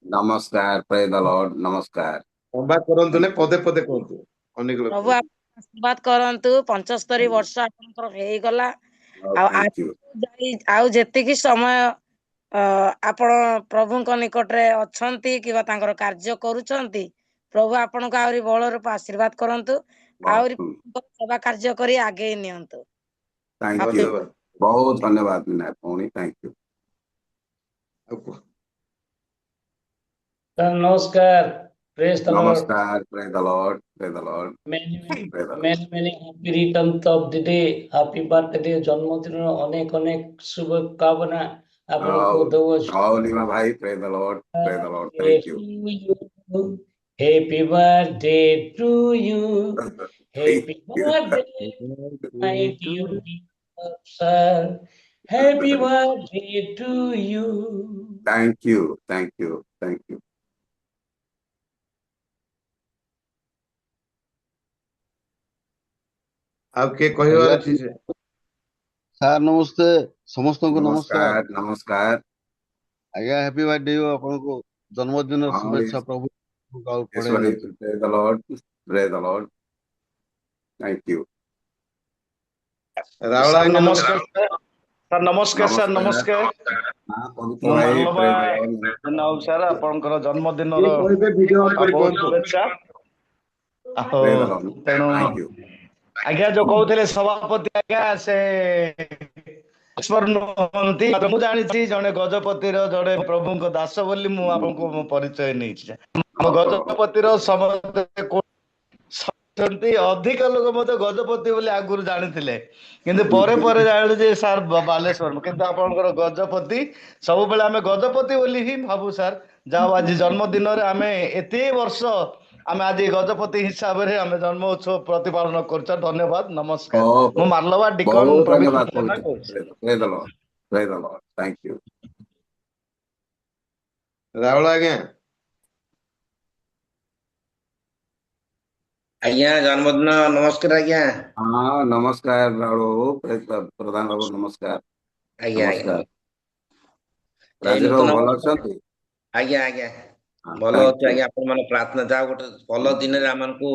ନମସ୍କାର, ପ୍ରେଜ୍ ଦ ଲର୍ଡ, ନମସ୍କାର। ଲମ୍ବା କରନ୍ତୁ ନା, ପଦେ କୁହନ୍ତୁ। ଅନେକ ଲୋକ ପ୍ରଭୁ ଆଶୀର୍ବାଦ କରନ୍ତୁ। 75 ବର୍ଷ ଆପଣଙ୍କର ହେଇଗଲା। ଆଉ ଥ୍ୟାଙ୍କ ୟୁ। ଆଉ ଯେତିକି ସମୟ ଆପଣ ପ୍ରଭୁଙ୍କ ନିକଟରେ ଅଛନ୍ତି କିମ୍ବା ତାଙ୍କର କାର୍ଯ୍ୟ କରୁଛନ୍ତି, ପ୍ରଭୁ ଆପଣଙ୍କୁ ଆହୁରି ବଳ ରୂପ ଆଶୀର୍ବାଦ କରନ୍ତୁ। ଆହୁରି ସେବା କାର୍ଯ୍ୟ କରି ଆଗେଇ ନିଅନ୍ତୁ। ଥ୍ୟାଙ୍କ ୟୁ, ବହୁତ ଧନ୍ୟବାଦ ଭଉଣୀ, ଥ୍ୟାଙ୍କ ୟୁ। ନମସ୍କାର, ପ୍ରେଜ୍ ଦ ଲର୍ଡ। ନମସ୍କାର, ପ୍ରେଜ୍ the lord, praise the Lord. many happy returns of the day, happy birthday, ଜନ୍ମଦିନର ଅନେକ ଶୁଭକାମନା ଆପଣଙ୍କୁ ଦଉଅଛୁ। ଭାଇ, ପ୍ରେଜ୍ the lord, praise the lord, thank you. Happy birthday to you. Happy birthday, my dear sir. Happy birthday to you. Thank you, thank you, thank you. ଆଉ କିଏ କହିବାର ଅଛି? ସାର୍ ନମସ୍ତେ, ସମସ୍ତଙ୍କୁ ନମସ୍କାର। ନମସ୍କାର। ଆଜ୍ଞା ହ୍ୟାପି ବାର୍ଥଡେ ଆପଣଙ୍କୁ, ଜନ୍ମଦିନ ଶୁଭେଚ୍ଛା ପ୍ରଭୁ। Praise the Lord, praise the Lord. Thank you. Rahul ଆଜ୍ଞା ନମସ୍କାର ସାର୍, ନମସ୍କାର ସାର୍, ନମସ୍କାର। ମୁଁ ମାଲ୍ୟବା ଜେନାବାବୁ ସାର୍, ଆପଣଙ୍କର ଜନ୍ମଦିନର କହିବେ ଭିଡିଓ ଅନ୍ କରି ବହୁତ କୁହନ୍ତୁ। ଶୁଭେଚ୍ଛା। ତେଣୁ ଆଜ୍ଞା ଯୋଉ କହୁଥିଲେ ସଭାପତି ଆଜ୍ଞା, ସେ ନୁହନ୍ତି। ମୁଁ ଜାଣିଛି ଜଣେ ଗଜପତିର ଜଣେ ପ୍ରଭୁଙ୍କ ଦାସ ବୋଲି ମୁଁ ଆପଣଙ୍କୁ ମୋ ପରିଚୟ ନେଇଛି। ଆମ ଗଜପତିର ସମସ୍ତେ ଅଧିକ ଲୋକ ମଧ୍ୟ ଗଜପତି ବୋଲି ଆଗରୁ ଜାଣିଥିଲେ, କିନ୍ତୁ ପରେ ଜାଣିଲୁ ଯେ ସାର୍ ବାଲେଶ୍ୱର, କିନ୍ତୁ ଆପଣଙ୍କର ଗଜପତି। ସବୁବେଳେ ଆମେ ଗଜପତି ବୋଲି ହିଁ ଭାବୁ ସାର୍। ଯାହା ଆଜି ଜନ୍ମଦିନରେ ଆମେ ଏତେ ବର୍ଷ ଆମେ ଆଜି ଗଜପତି ହିସାବରେ ଆମେ ଜନ୍ମ ଉତ୍ସବ ପ୍ରତିପାଳନ କରୁଛୁ। ଧନ୍ୟବାଦ, ନମସ୍କାର। ମୁଁ ମାଲ୍ୟବା ଡିକନ ପ୍ରବୀଣ ଜେନା କହୁଛି। Thank you. ରାହୁଲ ଆଜ୍ଞା ଜନ୍ମଦିନ ନମସ୍କାର ଆଜ୍ଞା। ହଁ ନମସ୍କାର ରାହୁଲ ବାବୁ, ପ୍ରଧାନ ବାବୁ ନମସ୍କାର। ଆଜ୍ଞା। ରାଜେଶ ବାବୁ ଭଲ ଅଛନ୍ତି? ଆଜ୍ଞା ଭଲ ଅଛି ଆଜ୍ଞା। ଆପଣ ମାନେ ପ୍ରାର୍ଥନା, ଯାହା ଗୋଟେ ଭଲ ଦିନରେ ଆମମାନଙ୍କୁ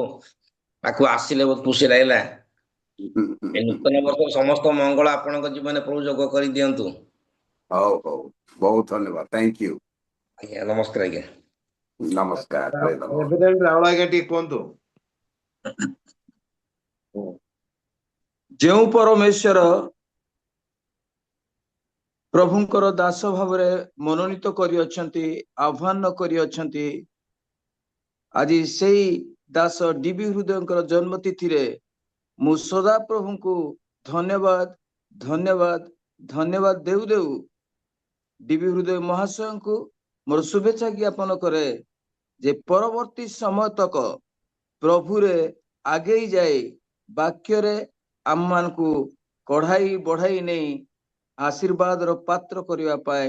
ପାଖକୁ ଆସିଲେ ବହୁତ ଖୁସି ଲାଗିଲା। ଏ ନୂତନ ବର୍ଷ ସମସ୍ତ ମଙ୍ଗଳ ଆପଣଙ୍କ ଜୀବନରେ ପ୍ରଭୁ ଯୋଗ କରିଦିଅନ୍ତୁ। ହଉ ବହୁତ ଧନ୍ୟବାଦ, ଥ୍ୟାଙ୍କ ୟୁ। ଆଜ୍ଞା ନମସ୍କାର ଆଜ୍ଞା। ନମସ୍କାର। ରାହୁଲ ଆଜ୍ଞା ଟିକେ କୁହନ୍ତୁ। ଯେଉଁ ପରମେଶ୍ୱର ପ୍ରଭୁଙ୍କର ଦାସ ଭାବରେ ମନୋନୀତ କରିଅଛନ୍ତି, ଆହ୍ୱାନ କରିଅଛନ୍ତି, ଆଜି ସେଇ ଦାସ ଡିବି ହୃଦୟଙ୍କର ଜନ୍ମ ତିଥିରେ ମୁଁ ସଦା ପ୍ରଭୁଙ୍କୁ ଧନ୍ୟବାଦ ଦେଉ ଡିବି ହୃଦୟ ମହାଶୟଙ୍କୁ ମୋର ଶୁଭେଚ୍ଛା ଜ୍ଞାପନ କରେ ଯେ ପରବର୍ତ୍ତୀ ସମୟ ତକ ପ୍ରଭୁରେ ଆଗେଇ ଯାଇ ବାକ୍ୟରେ ଆମମାନଙ୍କୁ ବଢାଇ ନେଇ ଆଶୀର୍ବାଦର ପାତ୍ର କରିବା ପାଇଁ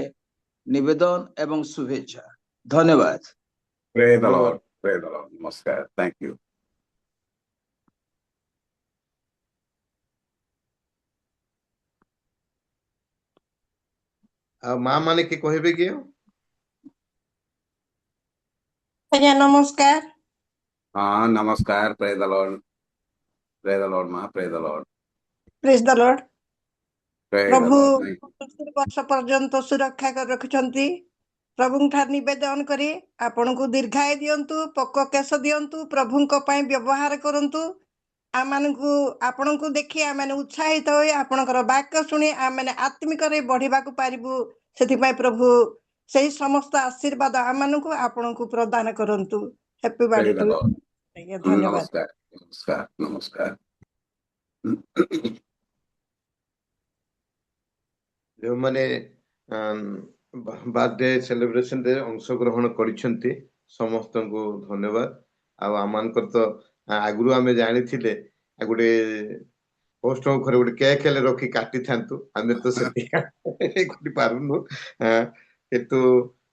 ନିବେଦନ ଏବଂ ଶୁଭେଚ୍ଛା। ଧନ୍ୟବାଦ। ନମସ୍କାର, ଥ୍ୟାଙ୍କ ୟୁ। ଆଉ ମା ମାନେ କି କହିବେ କି? ଆଜ୍ଞା ନମସ୍କାର। ହଁ ନମସ୍କାର, ପ୍ରେଜ୍ ଦ ଲର୍ଡ ମା, ପ୍ରେଜ୍ the lord. Praise the Lord. ପ୍ରଭୁ Thank you. 75 ବର୍ଷ ପର୍ଯ୍ୟନ୍ତ ସୁରକ୍ଷା କରି ରଖିଛନ୍ତି। ପ୍ରଭୁଙ୍କ ଠାରୁ ନିବେଦନ କରି ଆପଣଙ୍କୁ ଦୀର୍ଘାୟୁ ଦିଅନ୍ତୁ, ପୋକ କେଶ ଦିଅନ୍ତୁ, ପ୍ରଭୁଙ୍କ ପାଇଁ ବ୍ୟବହାର କରନ୍ତୁ। ଆପଣଙ୍କୁ ଦେଖି ଆମେ ଉତ୍ସାହିତ ହୋଇ ଆପଣଙ୍କର ବାକ୍ୟ ଶୁଣି ଆମେ ଆତ୍ମିକରେ ବଢିବାକୁ ପାରିବୁ। ସେଥିପାଇଁ ପ୍ରଭୁ ସେହି ସମସ୍ତ ଆଶୀର୍ବାଦ ଆମମାନଙ୍କୁ ଆପଣଙ୍କୁ ପ୍ରଦାନ କରନ୍ତୁ। ହ୍ୟାପି ବାର୍ଥଡେ ଟୁ ଆଜ୍ଞା ଧନ୍ୟବାଦ। ନମସ୍କାର ନମସ୍କାର ନମସ୍କାର। ଯେଉଁମାନେ ବାର୍ଥଡେ ସେଲିବ୍ରେସନରେ ଅଂଶଗ୍ରହଣ କରିଛନ୍ତି ସମସ୍ତଙ୍କୁ ଧନ୍ୟବାଦ। ଆଉ ଆମମାନଙ୍କର ତ ଆଗରୁ ଆମେ ଜାଣିଥିଲେ ଗୋଟେ ପୋଷ୍ଟଙ୍କ ଘରେ ଗୋଟେ କେକ୍ ହେଲେ ରଖି କାଟିଥାନ୍ତୁ, ଆମେ ତ ସେତିକି କରିପାରୁନୁ, କିନ୍ତୁ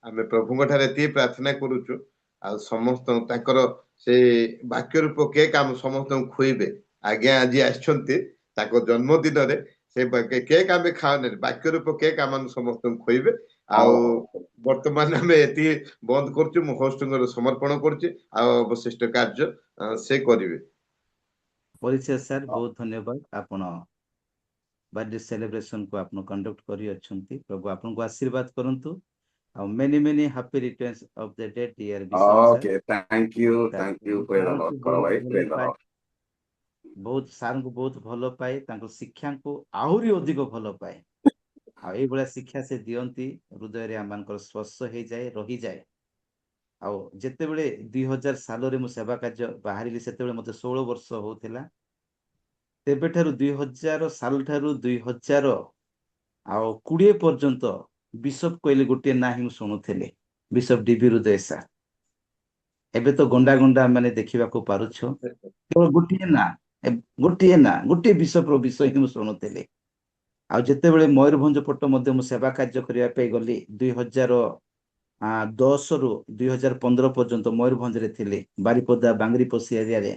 ଆମେ ପ୍ରଭୁଙ୍କ ଠାରେ ଏତିକି ପ୍ରାର୍ଥନା କରୁଛୁ ଆଉ ସମସ୍ତଙ୍କୁ ତାଙ୍କର ସେ ବାକ୍ୟ ରୂପ କେକ୍ ଆମ ସମସ୍ତଙ୍କୁ ଖୁଇବେ। ଆଜ୍ଞା ଆଜି ଆସିଛନ୍ତି ତାଙ୍କ ଜନ୍ମଦିନରେ, ସେ କେକ୍ ଆମେ ଖାଉନେ, ବାକ୍ୟ ରୂପ କେକ୍ ଆମ ସମସ୍ତଙ୍କୁ ଖୁଇବେ। ଆଉ ବର୍ତ୍ତମାନ ଆମେ ଏତିକି ବନ୍ଦ କରୁଛୁ, ମୁଁ ହୋଷ୍ଟଙ୍କର ସମର୍ପଣ କରୁଛି ଆଉ ଅବଶିଷ୍ଟ କାର୍ଯ୍ୟ ସେ କରିବେ। ପରିଚୟ ସାର୍, ବହୁତ ଧନ୍ୟବାଦ। ଆପଣ ବାର୍ଥଡେ ସେଲିବ୍ରେସନ କୁ ଆପଣ କଣ୍ଡକ୍ଟ କରି ଅଛନ୍ତି। ପ୍ରଭୁ ଆପଣଙ୍କୁ ଆଶୀର୍ବାଦ କରନ୍ତୁ। ଆଉ many many happy returns of the day dear Bishop sir। Okay, thank you praise the Lord କର ଭାଇ, praise the Lord। ବହୁତ ସାର୍ଙ୍କୁ ବହୁତ ଭଲ ପାଏ, ତାଙ୍କ ଶିକ୍ଷାଙ୍କୁ ଆହୁରି ଅଧିକ ଭଲ ପାଏ। ଆଉ ଏଇଭଳିଆ ଶିକ୍ଷା ସେ ଦିଅନ୍ତି, ହୃଦୟରେ ଆମମାନଙ୍କର ସ୍ପର୍ଶ ହେଇଯାଏ, ରହିଯାଏ। ଆଉ ଯେତେବେଳେ 2000 ସାଲରେ ମୁଁ ସେବା କାର୍ଯ୍ୟ ବାହାରିଲି, ସେତେବେଳେ ମୋତେ 16 ବର୍ଷ ହଉଥିଲା। ତେବେଠାରୁ 2000 ସାଲ ଠାରୁ 2020 ପର୍ଯ୍ୟନ୍ତ ବିଶପ କହିଲେ ଗୋଟିଏ ନାଁ ହିଁ ମୁଁ ଶୁଣୁଥିଲି, ବିଶପ ଡିବି ହୃଦୟ ସାର୍। ଏବେ ତ ଗଣ୍ଡା ଗଣ୍ଡା ମାନେ ଦେଖିବାକୁ ପାରୁଛ, କେବଳ ଗୋଟିଏ ନା, ଗୋଟିଏ ବିଶପର ବିଷୟ ହିଁ ମୁଁ ଶୁଣୁଥିଲି। ଆଉ ଯେତେବେଳେ ମୟୂରଭଞ୍ଜ ପଟ ମଧ୍ୟ ମୁଁ ସେବା କାର୍ଯ୍ୟ କରିବା ପାଇଁ ଗଲି, 2010ରୁ 2015 ପର୍ଯ୍ୟନ୍ତ ମୟୂରଭଞ୍ଜରେ ଥିଲି, ବାରିପଦା ବାଙ୍ଗିରିପୋଷି ଏରିଆରେ।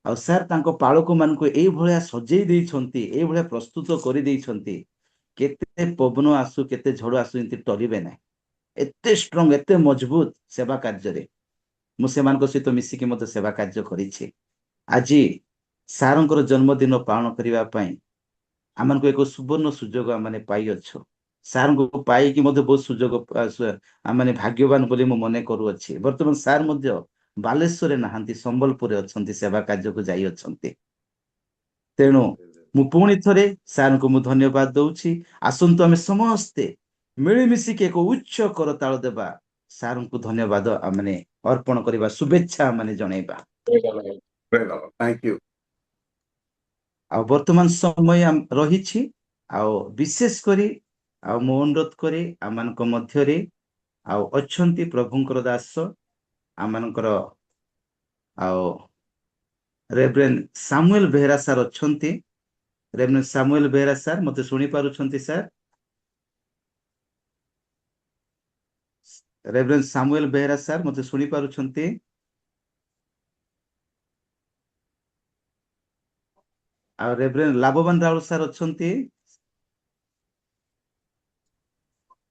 ଆଉ ସାର୍ ତାଙ୍କ ପାଳକ ମାନଙ୍କୁ ଏଇଭଳିଆ ସଜେଇ ଦେଇଛନ୍ତି, ଏଇଭଳିଆ ପ୍ରସ୍ତୁତ କରିଦେଇଛନ୍ତି, କେତେ ପବନ ଆସୁ କେତେ ଝଡ଼ ଆସୁ ଏମିତି ଟଳିବେ ନାହିଁ। ଏତେ ଷ୍ଟ୍ରଙ୍ଗ, ଏତେ ମଜବୁତ ସେବା କାର୍ଯ୍ୟରେ। ମୁଁ ସେମାନଙ୍କ ସହିତ ମିଶିକି ମଧ୍ୟ ସେବା କାର୍ଯ୍ୟ କରିଛି। ଆଜି ସାରଙ୍କର ଜନ୍ମଦିନ ପାଳନ କରିବା ପାଇଁ ଆମମାନଙ୍କୁ ଏକ ସୁବର୍ଣ୍ଣ ସୁଯୋଗ ଆମେ ପାଇଅଛୁ। ସାରଙ୍କୁ ପାଇକି ମଧ୍ୟ ବହୁତ ସୁଯୋଗ ମାନେ ଭାଗ୍ୟବାନ ବୋଲି ମୁଁ ମନେ କରୁଅଛି। ବର୍ତ୍ତମାନ ସାର୍ ମଧ୍ୟ ବାଲେଶ୍ୱରରେ ନାହାନ୍ତି, ସମ୍ବଲପୁରରେ ଅଛନ୍ତି, ସେବା କାର୍ଯ୍ୟକୁ ଯାଇ ଅଛନ୍ତି। ତେଣୁ ମୁଁ ପୁଣି ଥରେ ସାର୍ଙ୍କୁ ମୁଁ ଧନ୍ୟବାଦ ଦଉଛି। ଆସନ୍ତୁ ଆମେ ସମସ୍ତେ ମିଳିମିଶିକି ଏକ ଉଚ୍ଚ କରତାଳ ଦେବା, ସାର୍ଙ୍କୁ ଧନ୍ୟବାଦ ମାନେ ଅର୍ପଣ କରିବା, ଶୁଭେଚ୍ଛା ମାନେ ଜଣେଇବା। Thank you। ଆଉ ବର୍ତ୍ତମାନ ସମୟ ରହିଛି, ଆଉ ବିଶେଷ କରି ଆଉ ମୁଁ ଅନୁରୋଧ କରି ଆମମାନଙ୍କ ମଧ୍ୟରେ ଆଉ ଅଛନ୍ତି ପ୍ରଭୁଙ୍କର ଦାସ, ଆମମାନଙ୍କର ଆଉ ରେଭରେଣ୍ଡ ସାମୁଏଲ ବେହେରା ସାର୍ ଅଛନ୍ତି। ରେଭରେଣ୍ଡ ସାମୁଏଲ ବେହେରା ସାର୍ ମତେ ଶୁଣି ପାରୁଛନ୍ତି sir? Reverend Samuel Behera sir ମତେ ଶୁଣି ପାରୁଛନ୍ତି? ଆଉ ରେଭରେଣ୍ଡ ଲାଭବାନ ରାଉଳ ସାର୍ ଅଛନ୍ତି?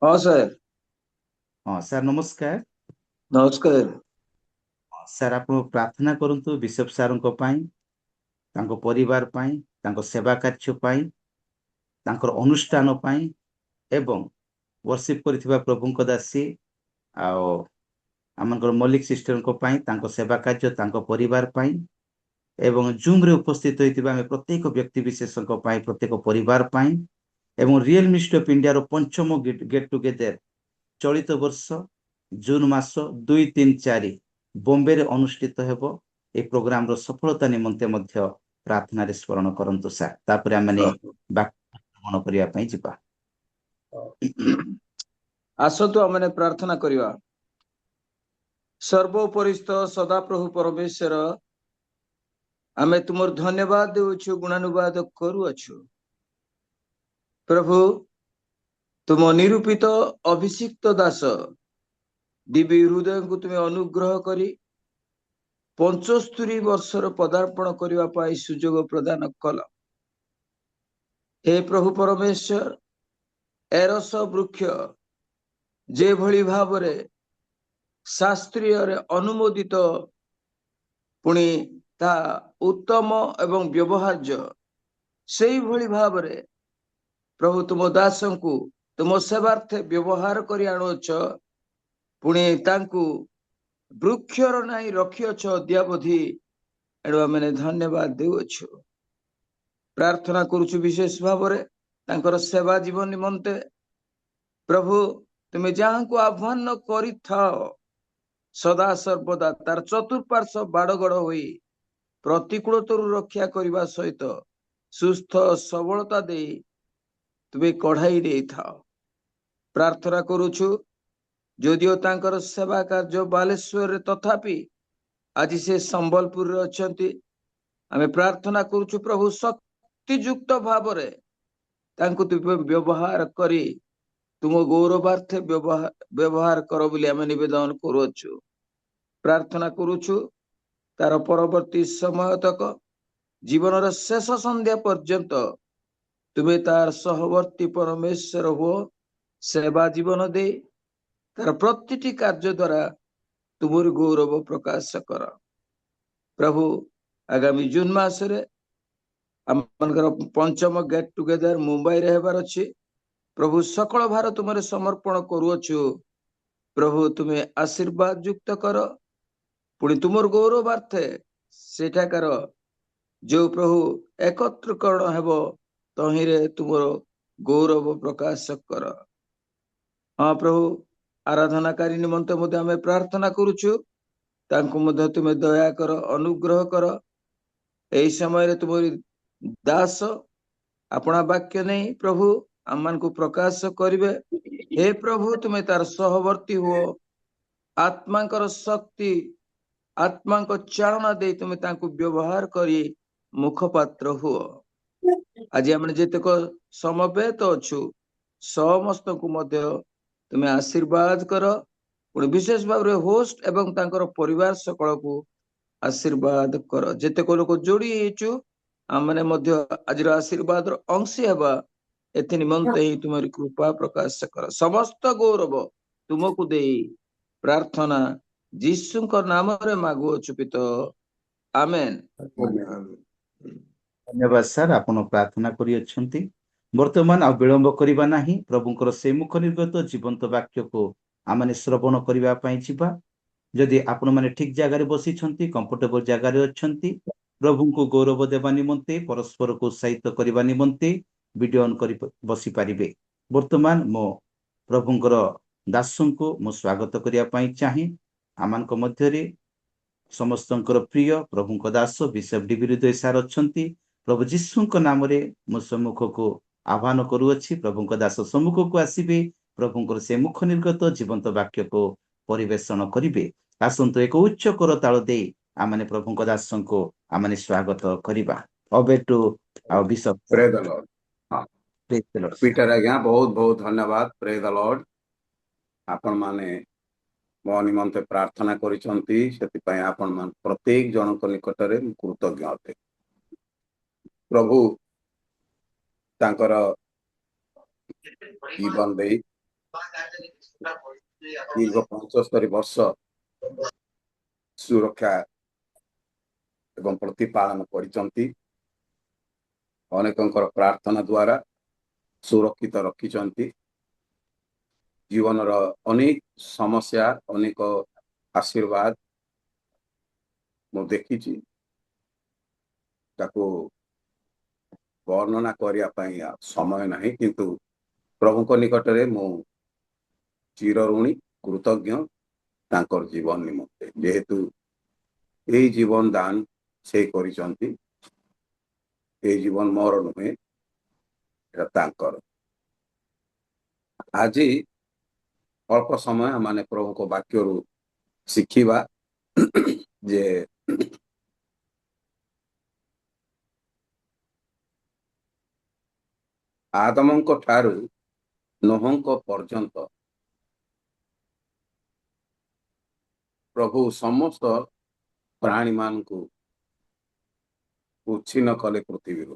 ହଁ ସାର୍। ହଁ ସାର୍ ନମସ୍କାର। ନମସ୍କାର। ସାର୍ ଆପଣ ପ୍ରାର୍ଥନା କରନ୍ତୁ ବିଶପ ସାର୍ଙ୍କ ପାଇଁ, ତାଙ୍କ ପରିବାର ପାଇଁ, ତାଙ୍କ ସେବା କାର୍ଯ୍ୟ ପାଇଁ, ତାଙ୍କର ଅନୁଷ୍ଠାନ ପାଇଁ, ଏବଂ ବର୍ଷିପ କରିଥିବା ପ୍ରଭୁଙ୍କ ଦାସୀ ଆଉ ଆମଙ୍କର ମଲ୍ଲିକ ସିଷ୍ଟରଙ୍କ ପାଇଁ, ତାଙ୍କ ସେବା କାର୍ଯ୍ୟ, ତାଙ୍କ ପରିବାର ପାଇଁ, ଏବଂ ଜୁମ୍ରେ ଉପସ୍ଥିତ ହୋଇଥିବା ଆମେ ପ୍ରତ୍ୟେକ ବ୍ୟକ୍ତି ବିଶେଷଙ୍କ ପାଇଁ, ପ୍ରତ୍ୟେକ ପରିବାର ପାଇଁ, ଏବଂ ରିଏଲ ମିନିଷ୍ଟ୍ରି ଅଫ୍ ଇଣ୍ଡିଆର 5ମ ଗେଟ୍ ଟୁଗେଦର ଚଳିତ ବର୍ଷ ଜୁନ ମାସ 2, 3, 4 ବମ୍ବେରେ ଅନୁଷ୍ଠିତ ହେବ। এই ପ୍ରୋଗ୍ରାମର ସଫଳତା ନିମନ୍ତେ ମଧ୍ୟ ପ୍ରାର୍ଥନାରେ ସ୍ମରଣ କରନ୍ତୁ ସାର୍। ତାପରେ ଆମେ ବାକ୍ୟ କରିବା ପାଇଁ ଯିବା। ଆସନ୍ତୁ ଆମେ ପ୍ରାର୍ଥନା କରିବା। ସର୍ବୋପରିସ୍ଥ ସଦାପ୍ରଭୁ ପରମେଶ୍ୱର, ଆମେ ତୁମର ଧନ୍ୟବାଦ ଦେଉଛୁ, ଗୁଣାନୁବାଦ କରୁଅଛୁ। ପ୍ରଭୁ, ତୁମ ନିରୂପିତ ଅଭିଷିକ୍ତ ଦାସ ଦିବ୍ୟ ହୃଦୟଙ୍କୁ ତୁମେ ଅନୁଗ୍ରହ କରି 75 ବର୍ଷର ପଦାର୍ପଣ କରିବା ପାଇଁ ସୁଯୋଗ ପ୍ରଦାନ କଲ। ହେ ପ୍ରଭୁ ପରମେଶ୍ୱର, ଏରସ ବୃକ୍ଷ ଯେଭଳି ଭାବରେ ଶାସ୍ତ୍ରୀୟରେ ଅନୁମୋଦିତ, ପୁଣି ତାହା ଉତ୍ତମ ଏବଂ ବ୍ୟବହାର୍ଯ୍ୟ, ସେଇଭଳି ଭାବରେ ପ୍ରଭୁ ତୁମ ଦାସଙ୍କୁ ତୁମ ସେବାର୍ଥେ ବ୍ୟବହାର କରି ଆଣୁଅଛ। ପୁଣି ତାଙ୍କୁ ବୃକ୍ଷର ନାହିଁ ରଖିଅଛ ଅଦ୍ୟାବଧି। ଏଣୁ ଆମେ ଧନ୍ୟବାଦ ଦେଉଅଛୁ। ପ୍ରାର୍ଥନା କରୁଛୁ ବିଶେଷ ଭାବରେ ତାଙ୍କର ସେବା ଜୀବନ ନିମନ୍ତେ। ପ୍ରଭୁ, ତୁମେ ଯାହାଙ୍କୁ ଆହ୍ୱାନ କରିଥାଅ ସଦା ସର୍ବଦା ତାର ଚତୁଃପାର୍ଶ୍ୱ ବାଡଗଡ ହୋଇ ପ୍ରତିକୂଳତରୁ ରକ୍ଷା କରିବା ସହିତ ସୁସ୍ଥ ସବଳତା ଦେଇ ତୁମେ କଢାଇ ଦେଇଥାଅ। ପ୍ରାର୍ଥନା କରୁଛୁ ଯଦିଓ ତାଙ୍କର ସେବା କାର୍ଯ୍ୟ ବାଲେଶ୍ୱରରେ ତଥାପି ଆଜି ସେ ସମ୍ବଲପୁରରେ ଅଛନ୍ତି। ଆମେ ପ୍ରାର୍ଥନା କରୁଛୁ ପ୍ରଭୁ ଶକ୍ତିଯୁକ୍ତ ଭାବରେ ତାଙ୍କୁ ତୁମେ ବ୍ୟବହାର କରି ତୁମ ଗୌରବାର୍ଥେ ବ୍ୟବହାର କର ବୋଲି ଆମେ ନିବେଦନ କରୁଅଛୁ। ପ୍ରାର୍ଥନା କରୁଛୁ ତାର ପରବର୍ତ୍ତୀ ସମୟ ତକ ଜୀବନର ଶେଷ ସନ୍ଧ୍ୟା ପର୍ଯ୍ୟନ୍ତ ତୁମେ ତାର ସହବର୍ତ୍ତୀ ପରମେଶ୍ୱର ହୁଅ। ସେବା ଜୀବନ ଦେଇ ତାର ପ୍ରତିଟି କାର୍ଯ୍ୟ ଦ୍ୱାରା ତୁମର ଗୌରବ ପ୍ରକାଶ କର। ପ୍ରଭୁ ଆଗାମୀ ଜୁନ ମାସରେ ଆମମାନଙ୍କର ପଞ୍ଚମ ଗେଟ୍ ଟୁଗେଦର ମୁମ୍ବାଇରେ ହେବାର ଅଛି। ପ୍ରଭୁ ସକଳ ଭାର ତୁମରେ ସମର୍ପଣ କରୁଅଛୁ। ପ୍ରଭୁ ତୁମେ ଆଶୀର୍ବାଦ ଯୁକ୍ତ କର। ପୁଣି ତୁମର ଗୌରବାର୍ଥେ ସେଠାକାର ଯୋଉ ପ୍ରଭୁ ଏକତ୍ରୀକରଣ ହେବ ତହିଁରେ ତୁମର ଗୌରବ ପ୍ରକାଶ କର। ହଁ ପ୍ରଭୁ ଆରାଧନାକାରୀ ନିମନ୍ତେ ମଧ୍ୟ ଆମେ ପ୍ରାର୍ଥନା କରୁଛୁ। ତାଙ୍କୁ ମଧ୍ୟ ତୁମେ ଦୟା କର, ଅନୁଗ୍ରହ କର। ଏହି ସମୟରେ ତୁମରି ଦାସ ଆପଣା ବାକ୍ୟ ନେଇ ପ୍ରଭୁ ଆମମାନଙ୍କୁ ପ୍ରକାଶ କରିବେ। ହେ ପ୍ରଭୁ ତୁମେ ତାର ସହବର୍ତ୍ତୀ ହୁଅ। ଆତ୍ମାଙ୍କର ଶକ୍ତି, ଆତ୍ମାଙ୍କ ଚାଳନା ଦେଇ ତୁମେ ତାଙ୍କୁ ବ୍ୟବହାର କରି ମୁଖପାତ୍ର ହୁଅ। ଆଜି ଆମେ ଯେତେକ ସମବେତ ଅଛୁ ସମସ୍ତଙ୍କୁ ମଧ୍ୟ ତୁମେ ଆଶୀର୍ବାଦ କର। ପୁଣି ବିଶେଷ ଭାବରେ ହୋଷ୍ଟ ଏବଂ ତାଙ୍କର ପରିବାର ସକଳକୁ ଆଶୀର୍ବାଦ କର। ଯେତେକ ଲୋକ ଯୋଡି ହେଇଛୁ ଆମେ ମଧ୍ୟ ଆଜିର ଆଶୀର୍ବାଦର ଅଂଶୀ ହେବା ଏଥି ନିମନ୍ତେ ହିଁ ତୁମର କୃପା ପ୍ରକାଶ କର। ସମସ୍ତ ଗୌରବ ତୁମକୁ ଦେଇ ପ୍ରାର୍ଥନା ଯୀଶୁଙ୍କ ନାମରେ ମାଗୁଅଛୁ ପିତ। ଆମେନ୍। ଧନ୍ୟବାଦ ସାର୍, ଆପଣ ପ୍ରାର୍ଥନା କରିଅଛନ୍ତି। ବର୍ତ୍ତମାନ ଆଉ ବିଳମ୍ବ କରିବା ନାହିଁ, ପ୍ରଭୁଙ୍କର ସେ ମୁଖ ନିର୍ଗତ ଜୀବନ୍ତ ବାକ୍ୟକୁ ଆମେ ଶ୍ରବଣ କରିବା ପାଇଁ ଯିବା। ଯଦି ଆପଣମାନେ ଠିକ ଜାଗାରେ ବସିଛନ୍ତି, କମ୍ଫର୍ଟେବଲ ଜାଗାରେ ଅଛନ୍ତି, ପ୍ରଭୁଙ୍କୁ ଗୌରବ ଦେବା ନିମନ୍ତେ, ପରସ୍ପରକୁ ଉତ୍ସାହିତ କରିବା ନିମନ୍ତେ ଭିଡିଓ ଅନ୍ କରି ବସିପାରିବେ। ବର୍ତ୍ତମାନ ମୋ ପ୍ରଭୁଙ୍କର ଦାସଙ୍କୁ ମୁଁ ସ୍ୱାଗତ କରିବା ପାଇଁ ଚାହେଁ। ଆମମାନଙ୍କ ମଧ୍ୟରେ ସମସ୍ତଙ୍କର ପ୍ରିୟ ପ୍ରଭୁଙ୍କ ଦାସ ବିଶପ ଡିବି ହୃଦୟ ସାର୍ ଅଛନ୍ତି। ପ୍ରଭୁ ଯୀଶୁଙ୍କ ନାମରେ ମୁଁ ସମ୍ମୁଖକୁ ଆହ୍ୱାନ କରୁଅଛି, ପ୍ରଭୁଙ୍କ ଦାସ ସମ୍ମୁଖକୁ ଆସିବେ, ପ୍ରଭୁଙ୍କର ସେ ମୁଖ ନିର୍ଗତ ଜୀବନ୍ତ ବାକ୍ୟକୁ ପରିବେଷଣ କରିବେ। ଆସନ୍ତୁ ଏକ ଉଚ୍ଚ କରତାଳ ଦେଇ ଆମମାନେ ପ୍ରଭୁଙ୍କ ଦାସଙ୍କୁ ଆମମାନେ ସ୍ୱାଗତ କରିବା। ଅବେଟୁ ଆଉ ବିଶପ ପ୍ରେ ଦ ଲର୍ଡ। ହଁ, ପ୍ରେଜ୍ ଦ ଲର୍ଡ ସାର୍। ପିଟର ଆଜ୍ଞା ବହୁତ ବହୁତ ଧନ୍ୟବାଦ। ପ୍ରେ ଦ ଲର୍ଡ। ଆପଣ ମାନେ ମୋ ନିମନ୍ତେ ପ୍ରାର୍ଥନା କରିଛନ୍ତି, ସେଥିପାଇଁ ଆପଣ ମାନେ ପ୍ରତ୍ୟେକ ଜଣଙ୍କ ନିକଟରେ ମୁଁ କୃତଜ୍ଞ ଅଟେ। ପ୍ରଭୁ ତାଙ୍କର ଜୀବନ ଦେଇ ଦୀର୍ଘ 75 ବର୍ଷ ସୁରକ୍ଷା ଏବଂ ପ୍ରତିପାଳନ କରିଛନ୍ତି। ଅନେକଙ୍କର ପ୍ରାର୍ଥନା ଦ୍ୱାରା ସୁରକ୍ଷିତ ରଖିଛନ୍ତି। ଜୀବନର ଅନେକ ସମସ୍ୟା, ଅନେକ ଆଶୀର୍ବାଦ ମୁଁ ଦେଖିଛି, ତାକୁ ବର୍ଣ୍ଣନା କରିବା ପାଇଁ ସମୟ ନାହିଁ, କିନ୍ତୁ ପ୍ରଭୁଙ୍କ ନିକଟରେ ମୁଁ ଚିରଋଣୀ, କୃତଜ୍ଞ ତାଙ୍କର ଜୀବନ ନିମନ୍ତେ। ଯେହେତୁ এই ଜୀବନ ଦାନ ସେ କରିଛନ୍ତି, এই ଜୀବନ ମୋର ନୁହେଁ, এটা ତାଙ୍କର। ଆଜି ଅଳ୍ପ ସମୟ ଆମେ ପ୍ରଭୁଙ୍କ ବାକ୍ୟରୁ ଶିଖିବା ଯେ ଆଦମଙ୍କ ଠାରୁ ନୋହଙ୍କ ପର୍ଯ୍ୟନ୍ତ ପ୍ରଭୁ ସମସ୍ତ ପ୍ରାଣୀ ମାନଙ୍କୁ ଉଚ୍ଛିନ୍ନ କଲେ ପୃଥିବୀରୁ।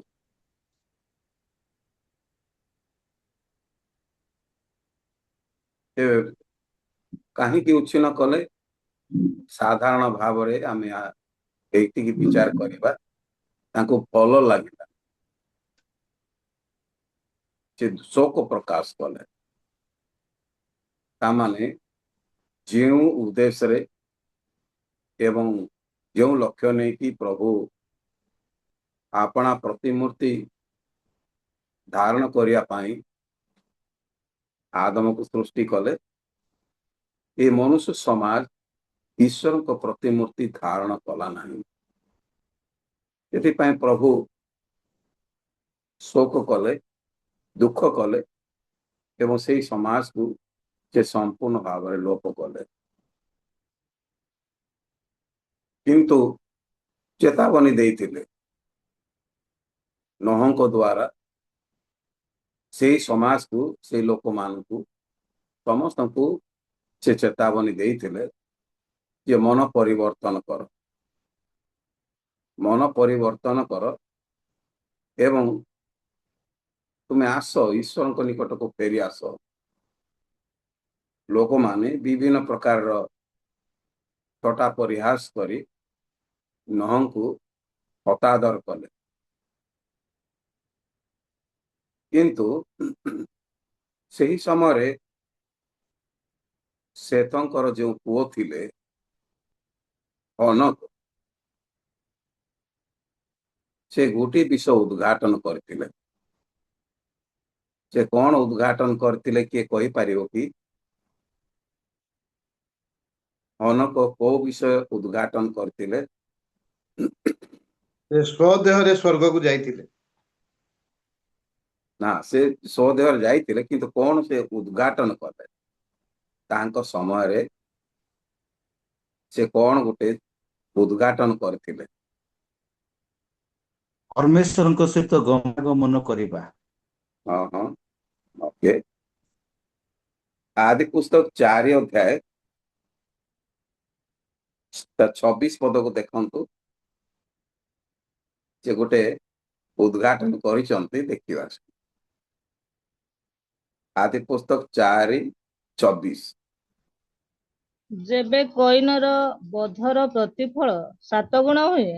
କାହିଁକି ଉଚ୍ଛିନ୍ନ କଲେ? ସାଧାରଣ ଭାବରେ ଆମେ ଏଇଟିକି ବିଚାର କରିବା, ତାଙ୍କୁ ଭଲ ଲାଗିଲା, ସେ ଶୋକ ପ୍ରକାଶ କଲେ। ତାମାନେ ଯେଉଁ ଉଦ୍ଦେଶ୍ୟରେ ଏବଂ ଯେଉଁ ଲକ୍ଷ୍ୟ ନେଇକି ପ୍ରଭୁ ଆପଣା ପ୍ରତିମୂର୍ତ୍ତି ଧାରଣ କରିବା ପାଇଁ ଆଦମକୁ ସୃଷ୍ଟି କଲେ, ଏ ମନୁଷ୍ୟ ସମାଜ ଈଶ୍ୱରଙ୍କ ପ୍ରତିମୂର୍ତ୍ତି ଧାରଣ କଲା ନାହିଁ। ସେଥିପାଇଁ ପ୍ରଭୁ ଶୋକ କଲେ, ଦୁଃଖ କଲେ ଏବଂ ସେଇ ସମାଜକୁ ସେ ସମ୍ପୂର୍ଣ୍ଣ ଭାବରେ ଲୋପ କଲେ। କିନ୍ତୁ ଚେତାବନୀ ଦେଇଥିଲେ ନୋହଙ୍କ ଦ୍ୱାରା ସେଇ ସମାଜକୁ, ସେଇ ଲୋକମାନଙ୍କୁ ସମସ୍ତଙ୍କୁ ସେ ଚେତାବନୀ ଦେଇଥିଲେ ଯେ ମନ ପରିବର୍ତ୍ତନ କର, ମନ ପରିବର୍ତ୍ତନ କର ଏବଂ ତୁମେ ଆସ, ଈଶ୍ୱରଙ୍କ ନିକଟକୁ ଫେରି ଆସ। ଲୋକମାନେ ବିଭିନ୍ନ ପ୍ରକାରର ଥଟ୍ଟା ପରିହାସ କରି ନୋହଙ୍କୁ ହତାଦର କଲେ। କିନ୍ତୁ ସେହି ସମୟରେ ସେତଙ୍କର ଯେଉଁ ପୁଅ ଥିଲେ ହନୋକ, ସେ ଗୋଟିଏ ବିଷୟ ଉଦ୍ଘାଟନ କରିଥିଲେ। ସେ କଣ ଉଦ୍ଘାଟନ କରିଥିଲେ କିଏ କହିପାରିବ କି? ହନୋକ କୋଉ ବିଷୟ ଉଦ୍ଘାଟନ କରିଥିଲେ? ସେ ସ୍ୱଦେହରେ ସ୍ୱର୍ଗକୁ ଯାଇଥିଲେ। ନା, ସେ ସ୍ୱଦେହରେ ଯାଇଥିଲେ, କିନ୍ତୁ କଣ ସେ ଉଦ୍ଘାଟନ କଲେ? ତାଙ୍କ ସମୟରେ ସେ କଣ ଗୋଟେ ଉଦ୍ଘାଟନ କରିଥିଲେ? ପରମେଶ୍ୱରଙ୍କ ସହିତ ଗମନାଗମନ କରିବା। ହଁ ହଁ, ଓକେ। ଆଦି ପୁସ୍ତକ 4 ଅଧ୍ୟାୟ 26 ପଦକୁ ଦେଖନ୍ତୁ। ସେ ଗୋଟେ ଉଦ୍ଘାଟନ କରିଛନ୍ତି, ଦେଖିବା। ଆଦି ପୁସ୍ତକ 4:24। ଯେବେ କଇନର ବଧର ପ୍ରତିଫଳ 7 ଗୁଣ ହୁଏ,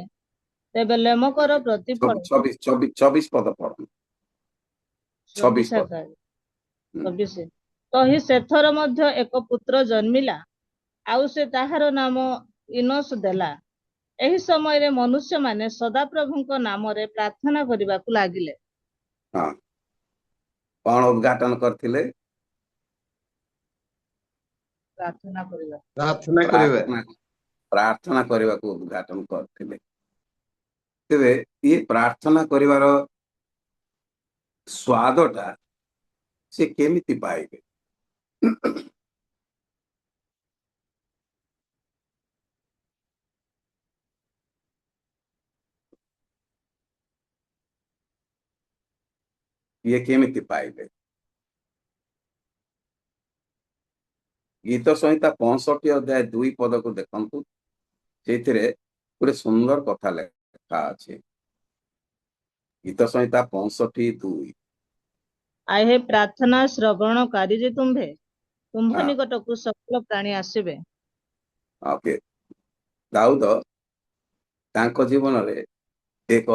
ତେବେ ଲେମକର ପ୍ରତିଫଳ 24 ପଦ ପଢନ୍ତୁ। 26 ପଦ। 24 ତହିଁ ସେଥର ମଧ୍ୟ ଏକ ପୁତ୍ର ଜନ୍ମିଲା, ଆଉ ସେ ତାହାର ନାମ ଇନୋସ ଦେଲା। ଏହି ସମୟରେ ମନୁଷ୍ୟମାନେ ସଦାପ୍ରଭୁଙ୍କ ନାମରେ ପ୍ରାର୍ଥନା କରିବାକୁ ଲାଗିଲେ। ହଁ, କଣ ଉଦ୍ଘାଟନ କରିଥିଲେ? ପ୍ରାର୍ଥନା କରିବା। ପ୍ରାର୍ଥନା କରିବାକୁ ଉଦ୍ଘାଟନ କରିଥିଲେ। ତେବେ ଇଏ ପ୍ରାର୍ଥନା କରିବାର ସ୍ୱାଦଟା ସେ କେମିତି ପାଇବେ? ଇଏ କେମିତି ପାଇବେ? ଗୀତ ସଂହିତା 65 ଅଧ୍ୟାୟ 2 ପଦକୁ ଦେଖନ୍ତୁ। ସେଇଥିରେ ଗୋଟେ ସୁନ୍ଦର କଥା ଲେଖା ଅଛି। ଗୀତ ସଂହିତା 65:2। ଆହେ ପ୍ରାର୍ଥନା ଶ୍ରବଣକାରୀ ଯେ ତୁମ୍ଭେ, ତୁମ୍ଭ ହଁ, ନିକଟକୁ ସକଳ ପ୍ରାଣୀ ଆସିବେ। ଓକେ। ଦାଉଦ ତାଙ୍କ ଜୀବନରେ ଏକ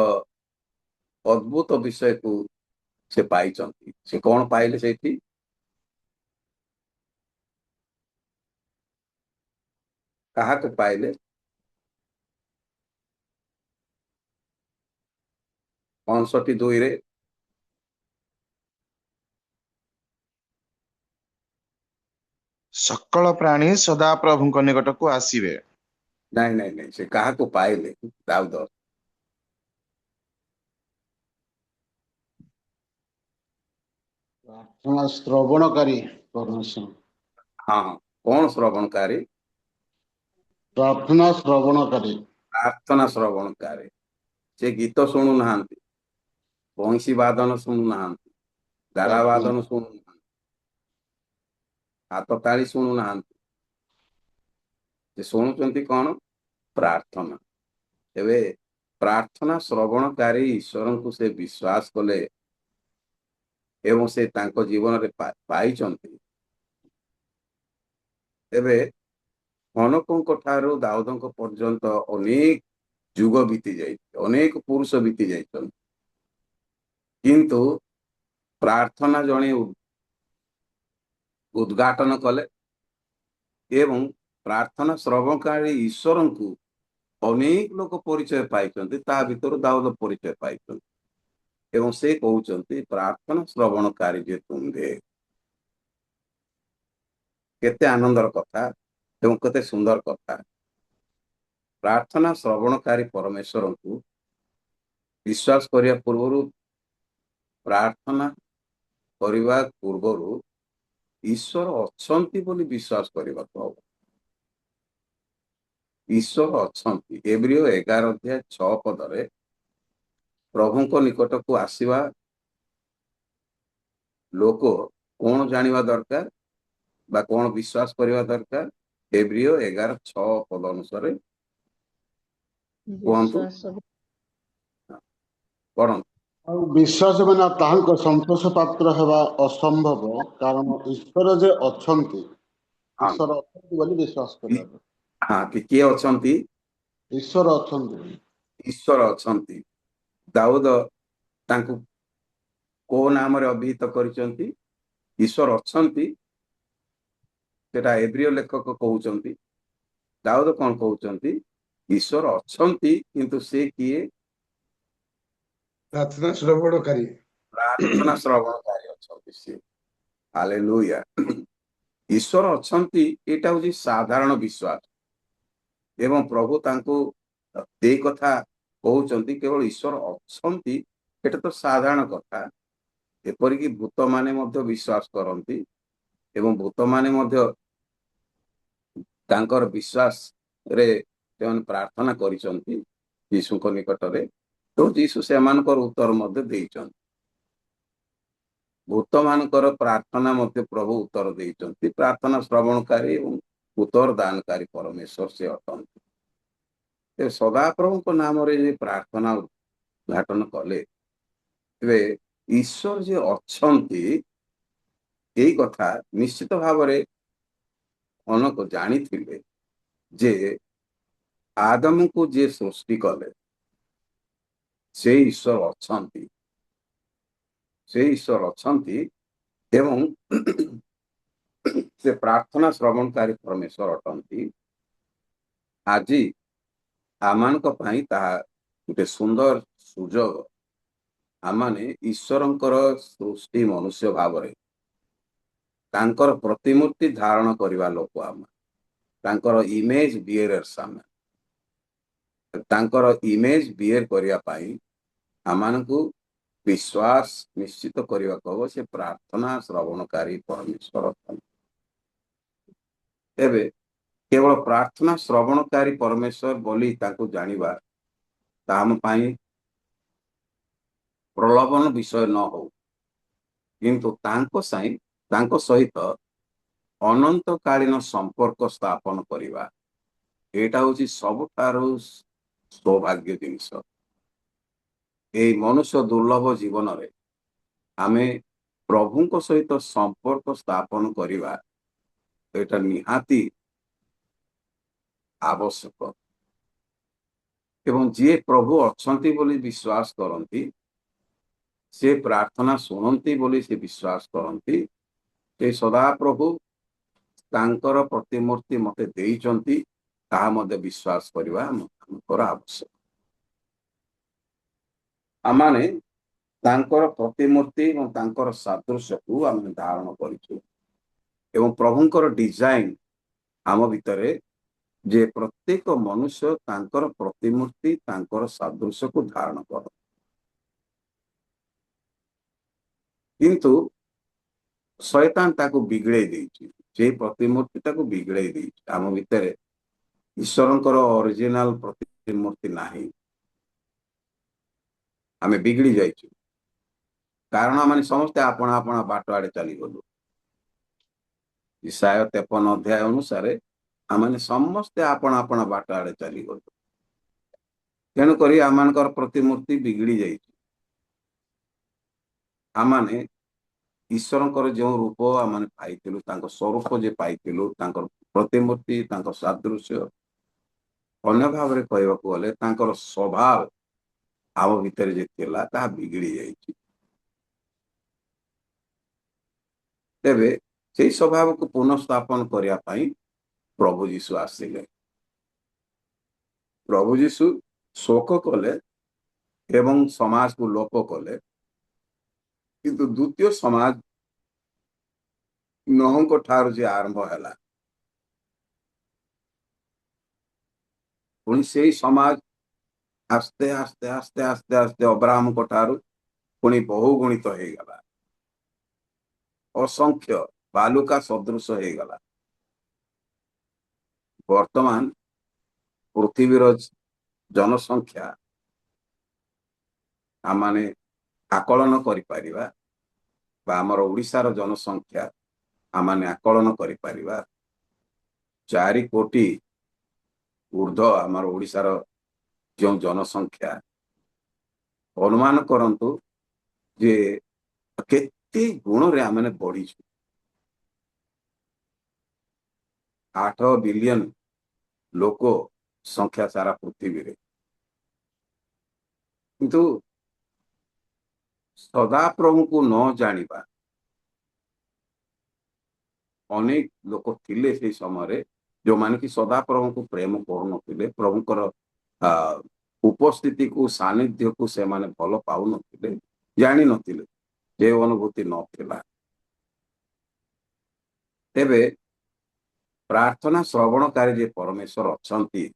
ଅଦ୍ଭୁତ ବିଷୟକୁ ସେ ପାଇଛନ୍ତି। ସେ କଣ ପାଇଲେ ସେଇଠି? କାହାକୁ ପାଇଲେ? 65:2ରେ ସକଳ ପ୍ରାଣୀ ସଦାପ୍ରଭୁଙ୍କ ନିକଟକୁ ଆସିବେ। ନାଇଁ, ସେ କାହାକୁ ପାଇଲେ? ଦାଉଦ ପ୍ରାର୍ଥନା ଶ୍ରବଣକାରୀ ପରମେଶ୍ୱର। ହଁ, କଣ ଶ୍ରବଣକାରୀ? ପ୍ରାର୍ଥନା ଶ୍ରବଣକାରୀ। ପ୍ରାର୍ଥନା ଶ୍ରବଣକାରୀ। ସେ ଗୀତ ଶୁଣୁନାହାନ୍ତି, ବଂଶୀ ବାଦନ ଶୁଣୁନାହାନ୍ତି, ଗାରା ବାଦନ ଶୁଣୁନାହାନ୍ତି, ହାତ ତାଳି ଶୁଣୁନାହାନ୍ତି। ସେ ଶୁଣୁଛନ୍ତି କଣ? ପ୍ରାର୍ଥନା। ଏବେ ପ୍ରାର୍ଥନା ଶ୍ରବଣକାରୀ ଈଶ୍ୱରଙ୍କୁ ସେ ବିଶ୍ୱାସ କଲେ ଏବଂ ସେ ତାଙ୍କ ଜୀବନରେ ପାଇଛନ୍ତି। ଏବେ ହନୋକଙ୍କ ଠାରୁ ଦାଉଦଙ୍କ ପର୍ଯ୍ୟନ୍ତ ଅନେକ ଯୁଗ ବିତି ଯାଇଛି, ଅନେକ ପୁରୁଷ ବିତି ଯାଇଛନ୍ତି, କିନ୍ତୁ ପ୍ରାର୍ଥନା ଜଣେ ଉଦ୍ଘାଟନ କଲେ ଏବଂ ପ୍ରାର୍ଥନା ଶ୍ରବଣକାରୀ ଈଶ୍ୱରଙ୍କୁ ଅନେକ ଲୋକ ପରିଚୟ ପାଇଛନ୍ତି। ତା ଭିତରୁ ଦାଉଦ ପରିଚୟ ପାଇଛନ୍ତି ଏବଂ ସେ କହୁଛନ୍ତି ପ୍ରାର୍ଥନା ଶ୍ରବଣକାରୀ ଯେ ତୁମ୍ଭେ। କେତେ ଆନନ୍ଦର କଥା ଏବଂ କେତେ ସୁନ୍ଦର କଥା। प्रार्थना श्रवणकारी परमेश्वर को विश्वास करिया पूर्व प्रार्थना करने पूर्व ईश्वर अछंती बोली विश्वास करने को हम ईश्वर अछंती एब्रियो 11 अध्याय 6 पदरे प्रभु को निकट को आसीवा लोक कौन जानिबा दरकार बा कौन विश्वास करवा दरकार एब्रियो 11:6 पद अनुसार कहतु विश्वास पढ़ ଆଉ ବିଶ୍ୱାସ ବିନା ତାହାଙ୍କ ସନ୍ତୋଷ ପାତ୍ର ହେବା ଅସମ୍ଭବ କାରଣ ଈଶ୍ୱର ଯେ ଅଛନ୍ତି ଈଶ୍ୱର ଅଛନ୍ତି ବୋଲି ବିଶ୍ୱାସ କରିବା हाँ कि किए अछंती ଈଶ୍ୱର ଅଛନ୍ତି ईश्वर अछंती दाऊद तांकु को नाम रे अभिहित करिसंती ईश्वर अछंती सेटा एब्रियो लेखक कहउचंती दाऊद कोन कहउचंती ईश्वर अछंती किंतु से किए प्रार्थना श्रवणकारी अछंती से हालेलुया ईश्वर अछंती एटा होची साधारण विश्वास एवं प्रभु तांको ए कथा कहउचंती केवल ईश्वर अछंती एटा तो साधारण कथा एपरिकी भूत माने मध्य विश्वास करंती एवं भूत माने मध्य तांकर विश्वास रे तेमन प्रार्थना करिसंती यीशु को निकट रे तो यीशु से मानकर उत्तर मध्य देइचंती भूत मानकर प्रार्थना मध्य प्रभु उत्तर देइचंती प्रार्थना श्रवणकारी एवं उत्तर दानकारी परमेश्वर से अटंती ते सदा प्रभु को नाम रे जे प्रार्थना उद्घाटन कले वे ईश्वर जे अछंती एई कथा निश्चित भाव रे अनक जानी थिले जे आदम को जे सृष्टि कले से ईश्वर अछंती एवं से प्रार्थना श्रवणकारी परमेश्वर अटंती आज आमान को पाई ताहा गोटे सुंदर सुजोग आमाने ईश्वरंकर सृष्टि मनुष्य भाव रे तांकर प्रतिमूर्ति धारण करवा लोक आम तांकर इमेज बियरर्स आम तांकर इमेज बियर करिया पाई आमान को विश्वास निश्चित करने को से प्रार्थना श्रवणकारी परमेश्वर एबे केवल प्रार्थना श्रवणकारी परमेश्वर बोली तांको जानिबा ताम पाई प्रलोभन विषय न हो किंतु तांको सहित अनंत कालीन संपर्क स्थापन करिबा एटा होची सबठारु सौभाग्य जिनिस ए मनुष्य दुर्लभ जीवन रे आमे प्रभु को सहित संपर्क स्थापन करिबा एटा निहाती आवश्यक एवं जे प्रभु अछंती बोली विश्वास करंती से प्रार्थना सुनंती बोली से विश्वास करंती से सदा प्रभु तांकर प्रतिमूर्ति मते देइचंती ताहा मते विश्वास करबा हमकर आवश्यक आमाने तांकर प्रतिमूर्ति एवं तांकर सादृश्य को आम धारण करिछु एवं प्रभुंकर डिजाइन आम भितरे जे प्रत्येक मनुष्य तांकर प्रतिमूर्ति तांकर सादृश्य को धारण कर किंतु शैतान ताको बिगड़े देइछि जे प्रतिमूर्ति ताको बिगड़े देइछि आम भितरे ईश्वरंकर ओरिजिनल प्रतिमूर्ति नाही आमे बिगड़ी जाइछु कारण माने समस्त आपण आपण बाट आड़े चली गलु ईसाया 53 अध्याय अनुसार आमाने समस्त आपण आपण बाट आड़े चली गलु तेणु करी आमानकर प्रतिमूर्ति बिगड़ी जाइछु आमाने ईश्वरंकर जो रूप आमाने पाइथिलु तांको स्वरूप जे पाइथिलु तांकर प्रतिमूर्ति तांको सादृश्य अन्य भाव रे कहबाकू गले तांकर स्वभाव आम भितर जे थिला ता बिगड़ी जाइछि तेबे से स्वभाव को पुनर्स्थापन करिया पाई प्रभु यीशु आसिले प्रभु यीशु शोक कले एवं समाज को लोप कले किंतु द्वितीय समाज नोह ठार जे आरंभ हैला पुणी से समाज आस्ते आस्ते आस्ते आस्ते आस्ते अब्राहम ठारू पुणी बहुगुणित हो गला, असंख्य बालुका सदृश हो गला। वर्तमान पृथ्वीर जनसंख्या आम माने आकलन करिपारिबा बा हमर ओडिशार जनसंख्या आम माने आकलन करिपारिबा 4 कोटी ऊर्ध्व आमर ओडिशार जो जनसंख्या अनुमान करंतु जे केते गुण रे आमने बढ़ी 8 बिलियन लोक संख्या सारा पृथ्वी रे, किंतु सदा प्रभु को न जानिबा अनेक लोक थिले से समय जो माने कि सदा प्रभु को प्रेम करू नथिले, प्रभुकर उपस्थिति को सानिध्य को से माने भल पाउ नथिले, जानि नथिले, जे अनुभूति नथिला। तेबे प्रार्थना श्रवणकारी जे परमेश्वर अछंती,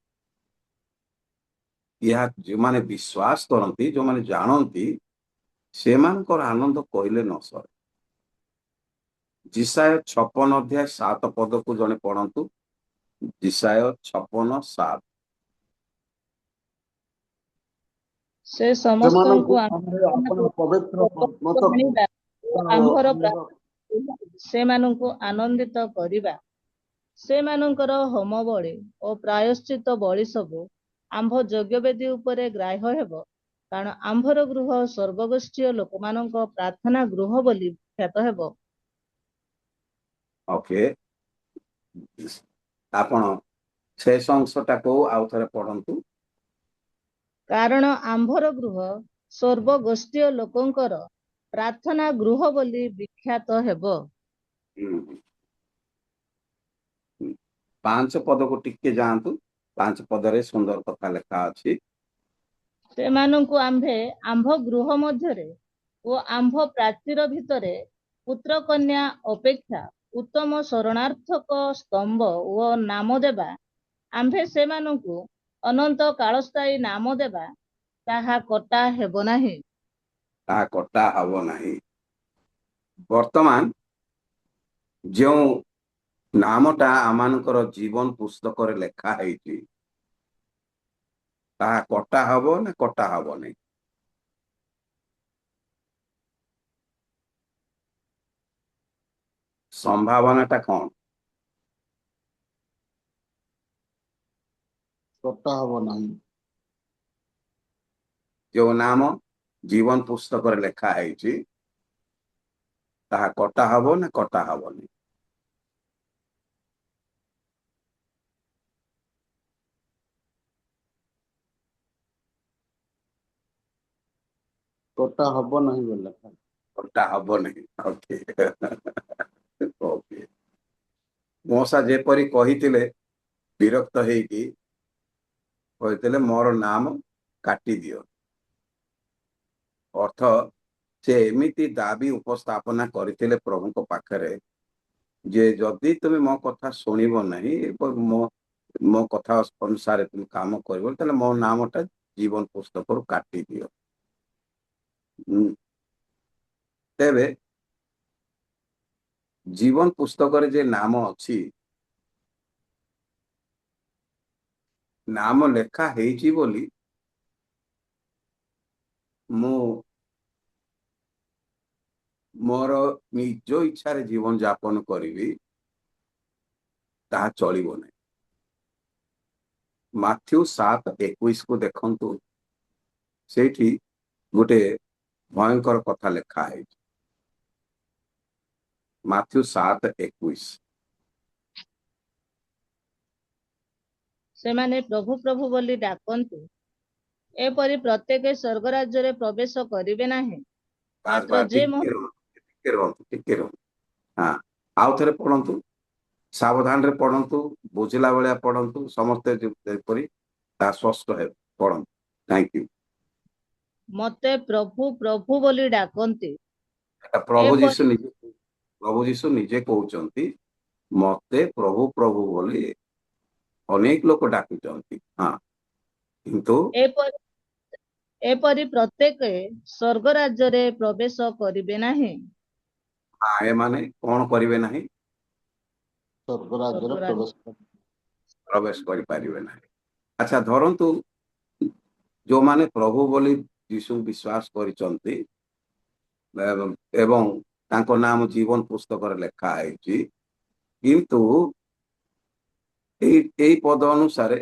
यह जो माने विश्वास करंती, जो माने जानंती, से मानकर आनंद कहले न सरे। जिसाय 56 अध्याय 7 पद को जने पढ़ंतु। जिसाय 56:7। से समस्तଙ୍କୁ ଆପଣ ପବିତ୍ର ମତ ଆଣିବା ଓ ଆମ୍ଭର ସେମାନଙ୍କୁ ଆନନ୍ଦିତ କରିବା। ସେମାନଙ୍କର ହୋମ ବଳି ଓ ପ୍ରାୟଶ୍ଚିତ ବଳି ସବୁ ଆମ୍ଭ ଯଜ୍ଞବେଦୀ ଉପରେ ଗ୍ରାହ୍ୟ ହେବ, କାରଣ ଆମ୍ଭର ଗୃହ ସର୍ବଗୋଷ୍ଠୀୟ ଲୋକମାନଙ୍କ ପ୍ରାର୍ଥନା ଗୃହ ବୋଲି ଖ୍ୟାତ ହେବ। ओके, आपण शेष अंशटा को आउ थरे पढ़ंतु। କାରଣ ଆମ୍ଭର ଗୃହ ସର୍ବଗୋଷ୍ଠୀୟ ଲୋକଙ୍କର ପ୍ରାର୍ଥନା ଗୃହ ବୋଲି ବିଖ୍ୟାତ ହେବ। 5 पद को टिके जांतु। 5 पदरे सुंदर कथा लिखा अछि। ସେମାନଙ୍କୁ ଆମ୍ଭେ ଆମ୍ଭ ଗୃହ ମଧ୍ୟରେ ଓ ଆମ୍ଭ ପ୍ରାଚୀର ଭିତରେ ପୁତ୍ର କନ୍ୟା ଅପେକ୍ଷା ଉତ୍ତମ ଶରଣାର୍ଥକ ସ୍ତମ୍ଭ ଓ ନାମ ଦେବା। ଆମ୍ଭେ ସେମାନଙ୍କୁ ଅନନ୍ତ କାଳସ୍ଥାୟୀ ନାମ ଦେବା, ତାହା କଟା ହେବ ନାହିଁ। ତାହା କଟା ହେବ ନାହିଁ। ବର୍ତ୍ତମାନ ଯେଉଁ ନାମଟା ଆମମାନଙ୍କର ଜୀବନ ପୁସ୍ତକରେ ଲେଖା ହେଇଛି, ତାହା କଟା ହେବ ନା କଟା ହେବ ନାହିଁ? संभावनाटा कौन? କଟା ହବ ନାହିଁ। जो नाम जीवन पुस्तक रे लेखा है ताहा कटा हबो ना कटा हबोनी? କଟା ହବ ନାହିଁ ବୋଲି ଲେଖା। कटा हबो नहीं। ओके ओके, मौसा जेपरी कहितिले विरक्त हेकी कहितिले मोर नाम काटी दियो। अर्थ से एमिति दाबी उपस्थापना करथिले प्रभु को पाखरे जे जदि तुम मो कथा सुनिबो नहीं, मो कथा अनुसार तुम काम करिबो, तले मो नामटा जीवन पुस्तक रु काटी दियो। तेबे जीवन पुस्तक रे जे नाम अछि, नाम लेखा हेची बोली मो मोर निज इच्छा रे जीवन यापन करिवि, ताहा चलिबो नहीं। माथ्यू 7:21 को देखंतु, सेठी गोटे भयंकर कथा लेखा है। माथ्यू 7:21। ସେମାନେ ପ୍ରଭୁ ପ୍ରଭୁ ବୋଲି ଡାକନ୍ତି, ଏପରି ପ୍ରତ୍ୟେକ ସ୍ୱର୍ଗ ରାଜ୍ୟରେ ପ୍ରବେଶ କରିବେ ନାହିଁ। ମାତ୍ର ଯେ हाँ, आउ थरे पढ़ंतु, सावधान रे पढ़ंतु, बुझिला बेले पढ़ंतु, समस्ते जेपरी ता स्पष्ट है पढ़ंतु। Thank you. मते प्रभु प्रभु ବୋଲି ଡାକନ୍ତି। प्रभु जीशु निजे कहउचंती मते प्रभु प्रभु बोली अनेक लोक डाकुचंती। हाँ, କିନ୍ତୁ ଏପରି ପ୍ରତ୍ୟେକ ସ୍ୱର୍ଗ ରାଜ୍ୟରେ ପ୍ରବେଶ କରିବେ ନାହିଁ। ଏମାନେ କଣ କରିବେ ନାହିଁ? ସ୍ୱର୍ଗ ରାଜ୍ୟରେ ପ୍ରବେଶ କରିପାରିବେ ନାହିଁ। ଆଚ୍ଛା, ଧରନ୍ତୁ ଯୋଉମାନେ ପ୍ରଭୁ ବୋଲି ଯୀଶୁ ବିଶ୍ୱାସ କରିଛନ୍ତି ଏବଂ ତାଙ୍କ ନାମ ଜୀବନ ପୁସ୍ତକରେ ଲେଖା ହେଇଛି, କିନ୍ତୁ ଏଇ ପଦ ଅନୁସାରେ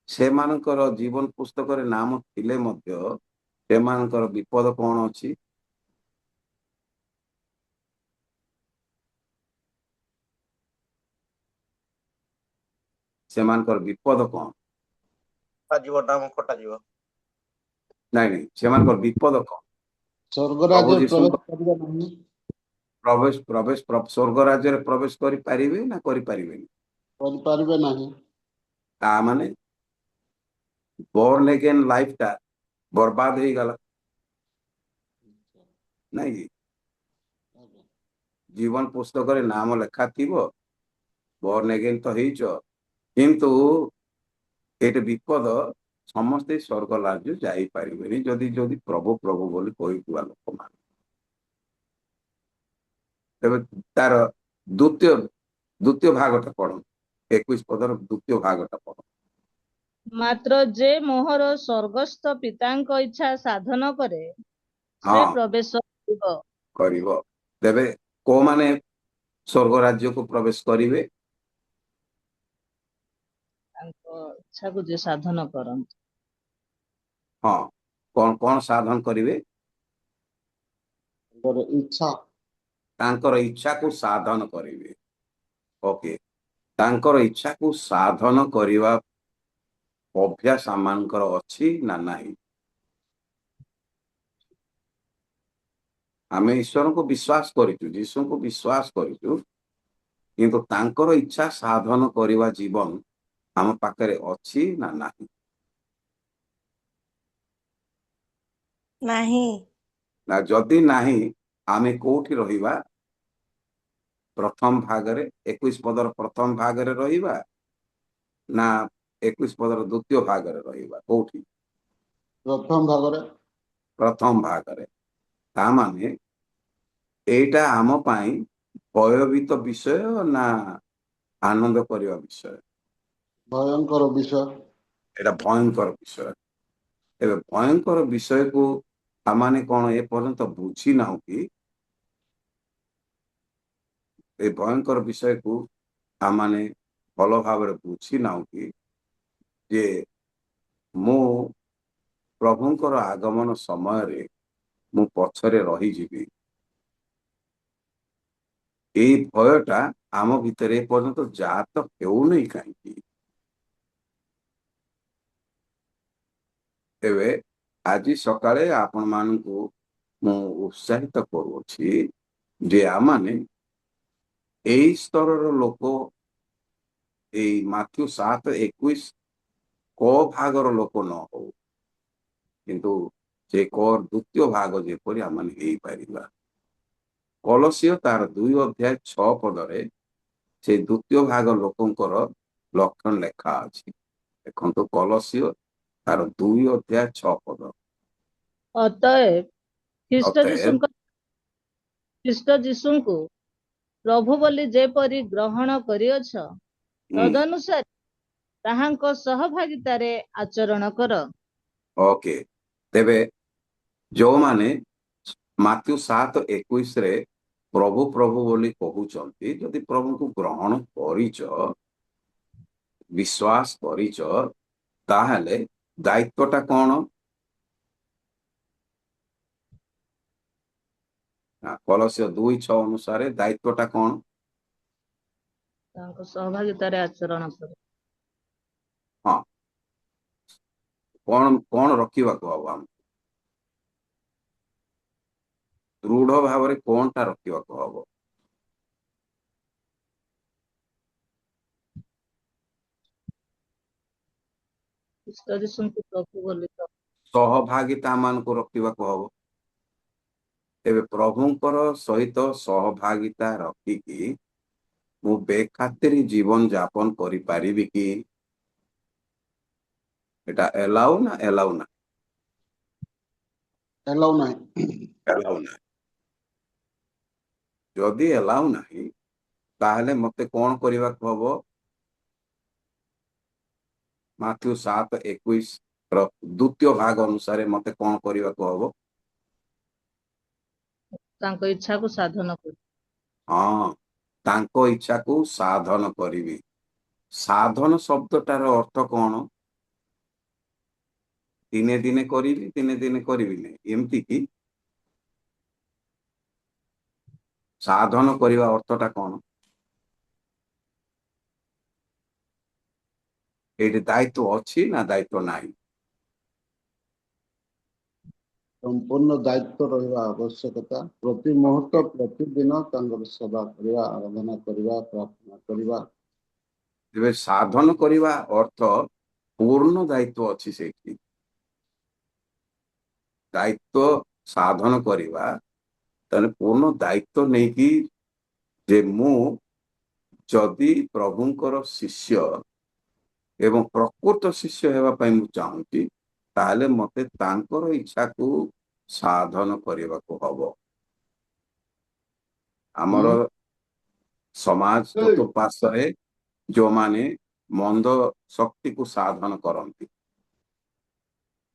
ସେମାନଙ୍କର ଜୀବନ ପୁସ୍ତକରେ ନାମ ଥିଲେ ମଧ୍ୟ ସେମାନଙ୍କର ବିପଦ କଣ ଅଛି? ସେମାନଙ୍କର ବିପଦ କଣ? କଟାଯିବ। ନାଇଁ, ସେମାନଙ୍କର ବିପଦ କଣ? ସ୍ୱର୍ଗ ପ୍ରଭୁ ରାଜ୍ୟରେ ଯୀଶୁଙ୍କ ପ୍ରବେଶ କରିବେ ନାହିଁ। ସ୍ୱର୍ଗ ରାଜ୍ୟରେ ପ୍ରବେଶ କରିପାରିବେ ନା କରିପାରିବେନି? କରିପାରିବେ ନାହିଁ। ତା ମାନେ born again ଲାଇଫ ଟା ବର୍ବାଦ ହେଇଗଲା ନାଇଁ କି? ଜୀବନ ପୁସ୍ତକରେ ନାମ ଲେଖା ଥିବ, born again ତ ହେଇଛ, କିନ୍ତୁ ଏଠି ବିପଦ, ସମସ୍ତେ ସ୍ୱର୍ଗ ରାଜ୍ୟ ଯାଇପାରିବେନି ଯଦି ପ୍ରଭୁ ପ୍ରଭୁ ବୋଲି କହିଥିବା ଲୋକମାନେ। ତେବେ ତାର ଦ୍ୱିତୀୟ ଭାଗଟା ପଢନ୍ତୁ, 21 ପଦର ଦ୍ୱିତୀୟ ଭାଗଟା ପଢନ୍ତୁ। ମାତ୍ର ଯେ ମୋହର ସ୍ୱର୍ଗସ୍ଥ ପିତାଙ୍କ ଇଚ୍ଛା ସାଧନ କରେ ସେ ପ୍ରବେଶ କରିବ। ତେବେ କୋଉମାନେ ସ୍ୱର୍ଗ ରାଜ୍ୟକୁ ପ୍ରବେଶ କରିବେ? ତାଙ୍କ ଇଚ୍ଛାକୁ ଯେ ସାଧନ କରନ୍ତି। କଣ ସାଧନ କରିବେ? ତାଙ୍କର ଇଚ୍ଛାକୁ ସାଧନ କରିବେ। ଓକେ, ତାଙ୍କର ଇଚ୍ଛାକୁ ସାଧନ କରିବା ଅଭ୍ୟାସ ଆମମାନଙ୍କର ଅଛି ନା ନାହିଁ? ଆମେ ଈଶ୍ୱରଙ୍କୁ ବିଶ୍ୱାସ କରିଛୁ, ଯୀଶୁଙ୍କୁ ବିଶ୍ୱାସ କରିଛୁ, କିନ୍ତୁ ତାଙ୍କର ଇଚ୍ଛା ସାଧନ କରିବା ଜୀବନ ଆମ ପାଖରେ ଅଛି ନା ନାହିଁ? ନାହିଁ। ନା ଯଦି ନାହିଁ, ଆମେ କୋଉଠି ରହିବା? ପ୍ରଥମ ଭାଗରେ 21 ପଦର ପ୍ରଥମ ଭାଗରେ ରହିବା ନା 21 ପଦର ଦ୍ୱିତୀୟ ଭାଗରେ ରହିବା? କୋଉଠି? ପ୍ରଥମ ଭାଗରେ। ତା ମାନେ ଏଇଟା ଆମ ପାଇଁ ଭୟଭୀତ ବିଷୟ ନା ଆନନ୍ଦ କରିବା ବିଷୟ? ଭୟଙ୍କର ବିଷୟ। ଏଇଟା ଭୟଙ୍କର ବିଷୟ। ଏବେ ଭୟଙ୍କର ବିଷୟକୁ ଆମମାନେ କଣ ଏପର୍ଯ୍ୟନ୍ତ ବୁଝି ନାହୁଁ କି? ଏ ଭୟଙ୍କର ବିଷୟକୁ ଆମମାନେ ଭଲ ଭାବରେ ବୁଝି ନାହୁଁ କି ଯେ ମୁଁ ପ୍ରଭୁଙ୍କର ଆଗମନ ସମୟରେ ମୁଁ ପଛରେ ରହିଯିବି। ଏଇ ଭୟଟା ଆମ ଭିତରେ ଏପର୍ଯ୍ୟନ୍ତ ଜାତ ହେଉନି କାହିଁକି? ତେବେ ଆଜି ସକାଳେ ଆପଣମାନଙ୍କୁ ମୁଁ ଉତ୍ସାହିତ କରୁଅଛି ଯେ ଆମମାନେ ଏଇ ସ୍ତରର ଲୋକ, ଏଇ ମାଥ୍ୟୁ 7:21 କ ଭାଗର ଲୋକ ନ ହଉ, କିନ୍ତୁ ସେ ଦ୍ୱିତୀୟ ଭାଗ ଯେପରି ଆମେ ହେଇପାରିବା। କଲସିୟ ତାର 2:6 ପଦରେ ସେ ଦ୍ୱିତୀୟ ଭାଗ ଲୋକଙ୍କର ଲକ୍ଷଣ ଲେଖା ଅଛି। ଦେଖନ୍ତୁ, କଲସିୟ ତାର 2:6 ପଦ। ଅତଏବ ଖ୍ରୀଷ୍ଟ ଯୀଶୁଙ୍କୁ ପ୍ରଭୁ ବୋଲି ଯେପରି ଗ୍ରହଣ କରିଅଛ, ତଦନୁସାରେ ତାହାଙ୍କ ସହଭାଗିତାରେ ଆଚରଣ କର। ଓକେ, ତେବେ ଯୋଉମାନେ ମାଥ୍ୟୁ 7:21 ପ୍ରଭୁ ପ୍ରଭୁ ବୋଲି କହୁଛନ୍ତି, ଯଦି ପ୍ରଭୁଙ୍କୁ ଗ୍ରହଣ କରିଛ, ବିଶ୍ୱାସ କରିଛ, ତାହେଲେ ଦାୟିତ୍ୱଟା କଣ? କଲସିୟ 2:6 ଅନୁସାରେ ଦାୟିତ୍ୱଟା କଣ? ତାଙ୍କ ସହଭାଗିତାରେ ଆଚରଣ କର। କଣ ରଖିବାକୁ ହବ? ଆମକୁ ଦୃଢ ଭାବରେ କଣଟା ରଖିବାକୁ ହବ? ଖ୍ରୀଷ୍ଟ ଯୀଶୁଙ୍କୁ ପ୍ରଭୁ ବୋଲି ସହଭାଗିତା ମାନଙ୍କୁ ରଖିବାକୁ ହବ। ଏବେ ପ୍ରଭୁଙ୍କର ସହିତ ସହଭାଗିତା ରଖିକି ମୁଁ ବେଖାତିର ଜୀବନ ଯାପନ କରିପାରିବି କି? এটা এলাও না এলাও না? এলাও ନାହିଁ। এলাও না। যদি এଲାଉ ନାହିଁ ତାହେଲେ ମତେ କଣ କରିବାକୁ ହବ? ମାଥ୍ୟୁ 7:21 ର ଦ୍ୱିତୀୟ ଭାଗ ଅନୁସାରେ ମତେ କଣ କରିବାକୁ ହବ? ତାଙ୍କ ଇଚ୍ଛାକୁ ସାଧନ କରୁ। ହଁ, ତାଙ୍କ ଇଚ୍ଛାକୁ ସାଧନ କରିବି। ସାଧନ ଶବ୍ଦଟାର ଅର୍ଥ କଣ? ଦିନେ ଦିନେ କରିବି, ଦିନେ ଦିନେ କରିବିନି, ଏମିତି କି? ସାଧନ କରିବା ଅର୍ଥଟା କଣ? ଏଇଠି ଦାୟିତ୍ୱ ଅଛି ନା ଦାୟିତ୍ୱ ନାହିଁ? ସମ୍ପୂର୍ଣ୍ଣ ଦାୟିତ୍ୱ ରହିବା ଆବଶ୍ୟକତା। ପ୍ରତି ମୁହୂର୍ତ୍ତ ପ୍ରତିଦିନ ତାଙ୍କର ସେବା କରିବା, ଆରାଧନା କରିବା, ପ୍ରାର୍ଥନା କରିବା। ତେବେ ସାଧନ କରିବା ଅର୍ଥ ପୂର୍ଣ୍ଣ ଦାୟିତ୍ୱ ଅଛି ସେଇଠି। ଦାୟିତ୍ୱ ସାଧନ କରିବା ତାହେଲେ ପୂର୍ଣ୍ଣ ଦାୟିତ୍ୱ ନେଇକି ଯେ ମୁଁ ଯଦି ପ୍ରଭୁଙ୍କର ଶିଷ୍ୟ ଏବଂ ପ୍ରକୃତ ଶିଷ୍ୟ ହେବା ପାଇଁ ମୁଁ ଚାହୁଁଛି, ତାହେଲେ ମତେ ତାଙ୍କର ଇଚ୍ଛାକୁ ସାଧନ କରିବାକୁ ହବ। ଆମର ସମାଜ ଚତୁଃପାର୍ଶ୍ୱରେ ଯୋଉମାନେ ମନ୍ଦ ଶକ୍ତିକୁ ସାଧନ କରନ୍ତି,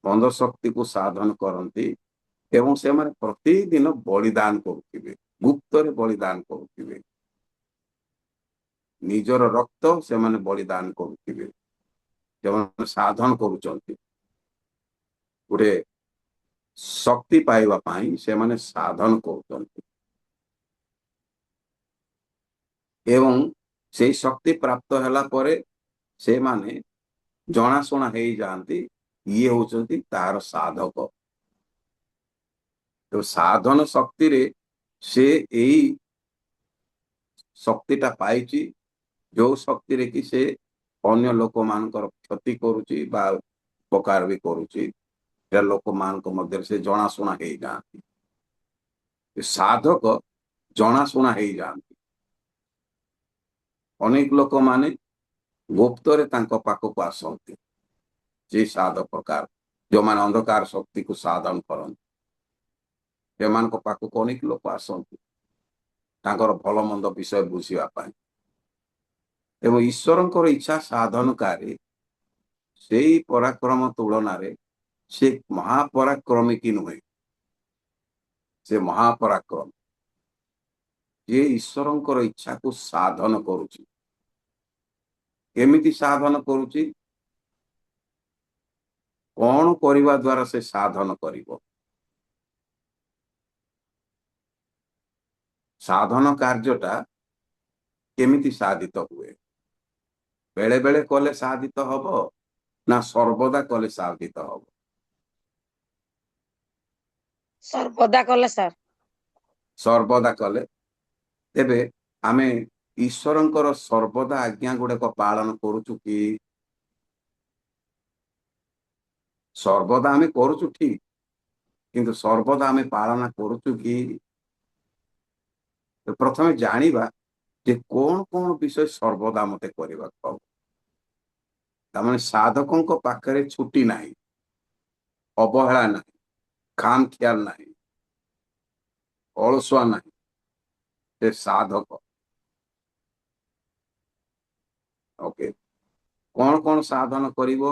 ମନ୍ଦ ଶକ୍ତିକୁ ସାଧନ କରନ୍ତି ଏବଂ ସେମାନେ ପ୍ରତିଦିନ ବଳିଦାନ କରୁଥିବେ, ଗୁପ୍ତରେ ବଳିଦାନ କରୁଥିବେ, ନିଜର ରକ୍ତ ସେମାନେ ବଳିଦାନ କରୁଥିବେ। ସେମାନେ ସାଧନ କରୁଛନ୍ତି, ଗୋଟେ ଶକ୍ତି ପାଇବା ପାଇଁ ସେମାନେ ସାଧନ କରୁଛନ୍ତି ଏବଂ ସେଇ ଶକ୍ତି ପ୍ରାପ୍ତ ହେଲା ପରେ ସେମାନେ ଜଣାଶୁଣା ହେଇଯାଆନ୍ତି, ଇଏ ହଉଛନ୍ତି ତାର ସାଧକ। ତ ସାଧନ ଶକ୍ତିରେ ସେ ଏଇ ଶକ୍ତିଟା ପାଇଛି, ଯୋଉ ଶକ୍ତିରେ କି ସେ ଅନ୍ୟ ଲୋକମାନଙ୍କର କ୍ଷତି କରୁଛି ବା ଉପକାର ବି କରୁଛି, ସେ ଲୋକମାନଙ୍କ ମଧ୍ୟରେ ସେ ଜଣାଶୁଣା ହେଇଯାଆନ୍ତି। ସାଧକ ଜଣାଶୁଣା ହେଇଯାଆନ୍ତି। ଅନେକ ଲୋକମାନେ ଗୁପ୍ତରେ ତାଙ୍କ ପାଖକୁ ଆସନ୍ତି, ଯେ ସାଧକକାର ଯୋଉମାନେ ଅନ୍ଧକାର ଶକ୍ତିକୁ ସାଧନ କରନ୍ତି, ସେମାନଙ୍କ ପାଖକୁ ଅନେକ ଲୋକ ଆସନ୍ତି ତାଙ୍କର ଭଲ ମନ୍ଦ ବିଷୟ ବୁଝିବା ପାଇଁ। ଏବଂ ଈଶ୍ୱରଙ୍କର ଇଚ୍ଛା ସାଧନକାରୀ ସେଇ ପରାକ୍ରମ ତୁଳନାରେ ସେ ମହାପରାକ୍ରମୀ କି ନୁହେଁ, ସେ ମହାପରାକ୍ରମ ଯିଏ ଈଶ୍ୱରଙ୍କର ଇଚ୍ଛାକୁ ସାଧନ କରୁଛି। କେମିତି ସାଧନ କରୁଛି? କଣ କରିବା ଦ୍ୱାରା ସେ ସାଧନ କରିବ? ସାଧନ କାର୍ଯ୍ୟଟା କେମିତି ସାଧିତ ହୁଏ? ବେଳେ ବେଳେ କଲେ ସାଧିତ ହବ ନା ସର୍ବଦା କଲେ ସାଧିତ ହବ? ସର୍ବଦା କଲେ ସାର୍। ସର୍ବଦା କଲେ। ତେବେ ଆମେ ଈଶ୍ୱରଙ୍କର ସର୍ବଦା ଆଜ୍ଞା ଗୁଡାକ ପାଳନ କରୁଛୁ କି? ସର୍ବଦା ଆମେ କରୁଛୁ ଠିକ, କିନ୍ତୁ ସର୍ବଦା ଆମେ ପାଳନ କରୁଛୁ କି? ପ୍ରଥମେ ଜାଣିବା ଯେ କଣ କଣ ବିଷୟ ସର୍ବଦା ମତେ କରିବାକୁ ହବ। ତାମାନେ ସାଧକଙ୍କ ପାଖରେ ଛୁଟି ନାହିଁ, ଅବହେଳା ନାହିଁ, ଖାମ ଖିଆଲ ନାହିଁ, ଅଳସୁଆ ନାହିଁ। ସେ ସାଧକ। ଓକେ, କଣ କଣ ସାଧନ କରିବ?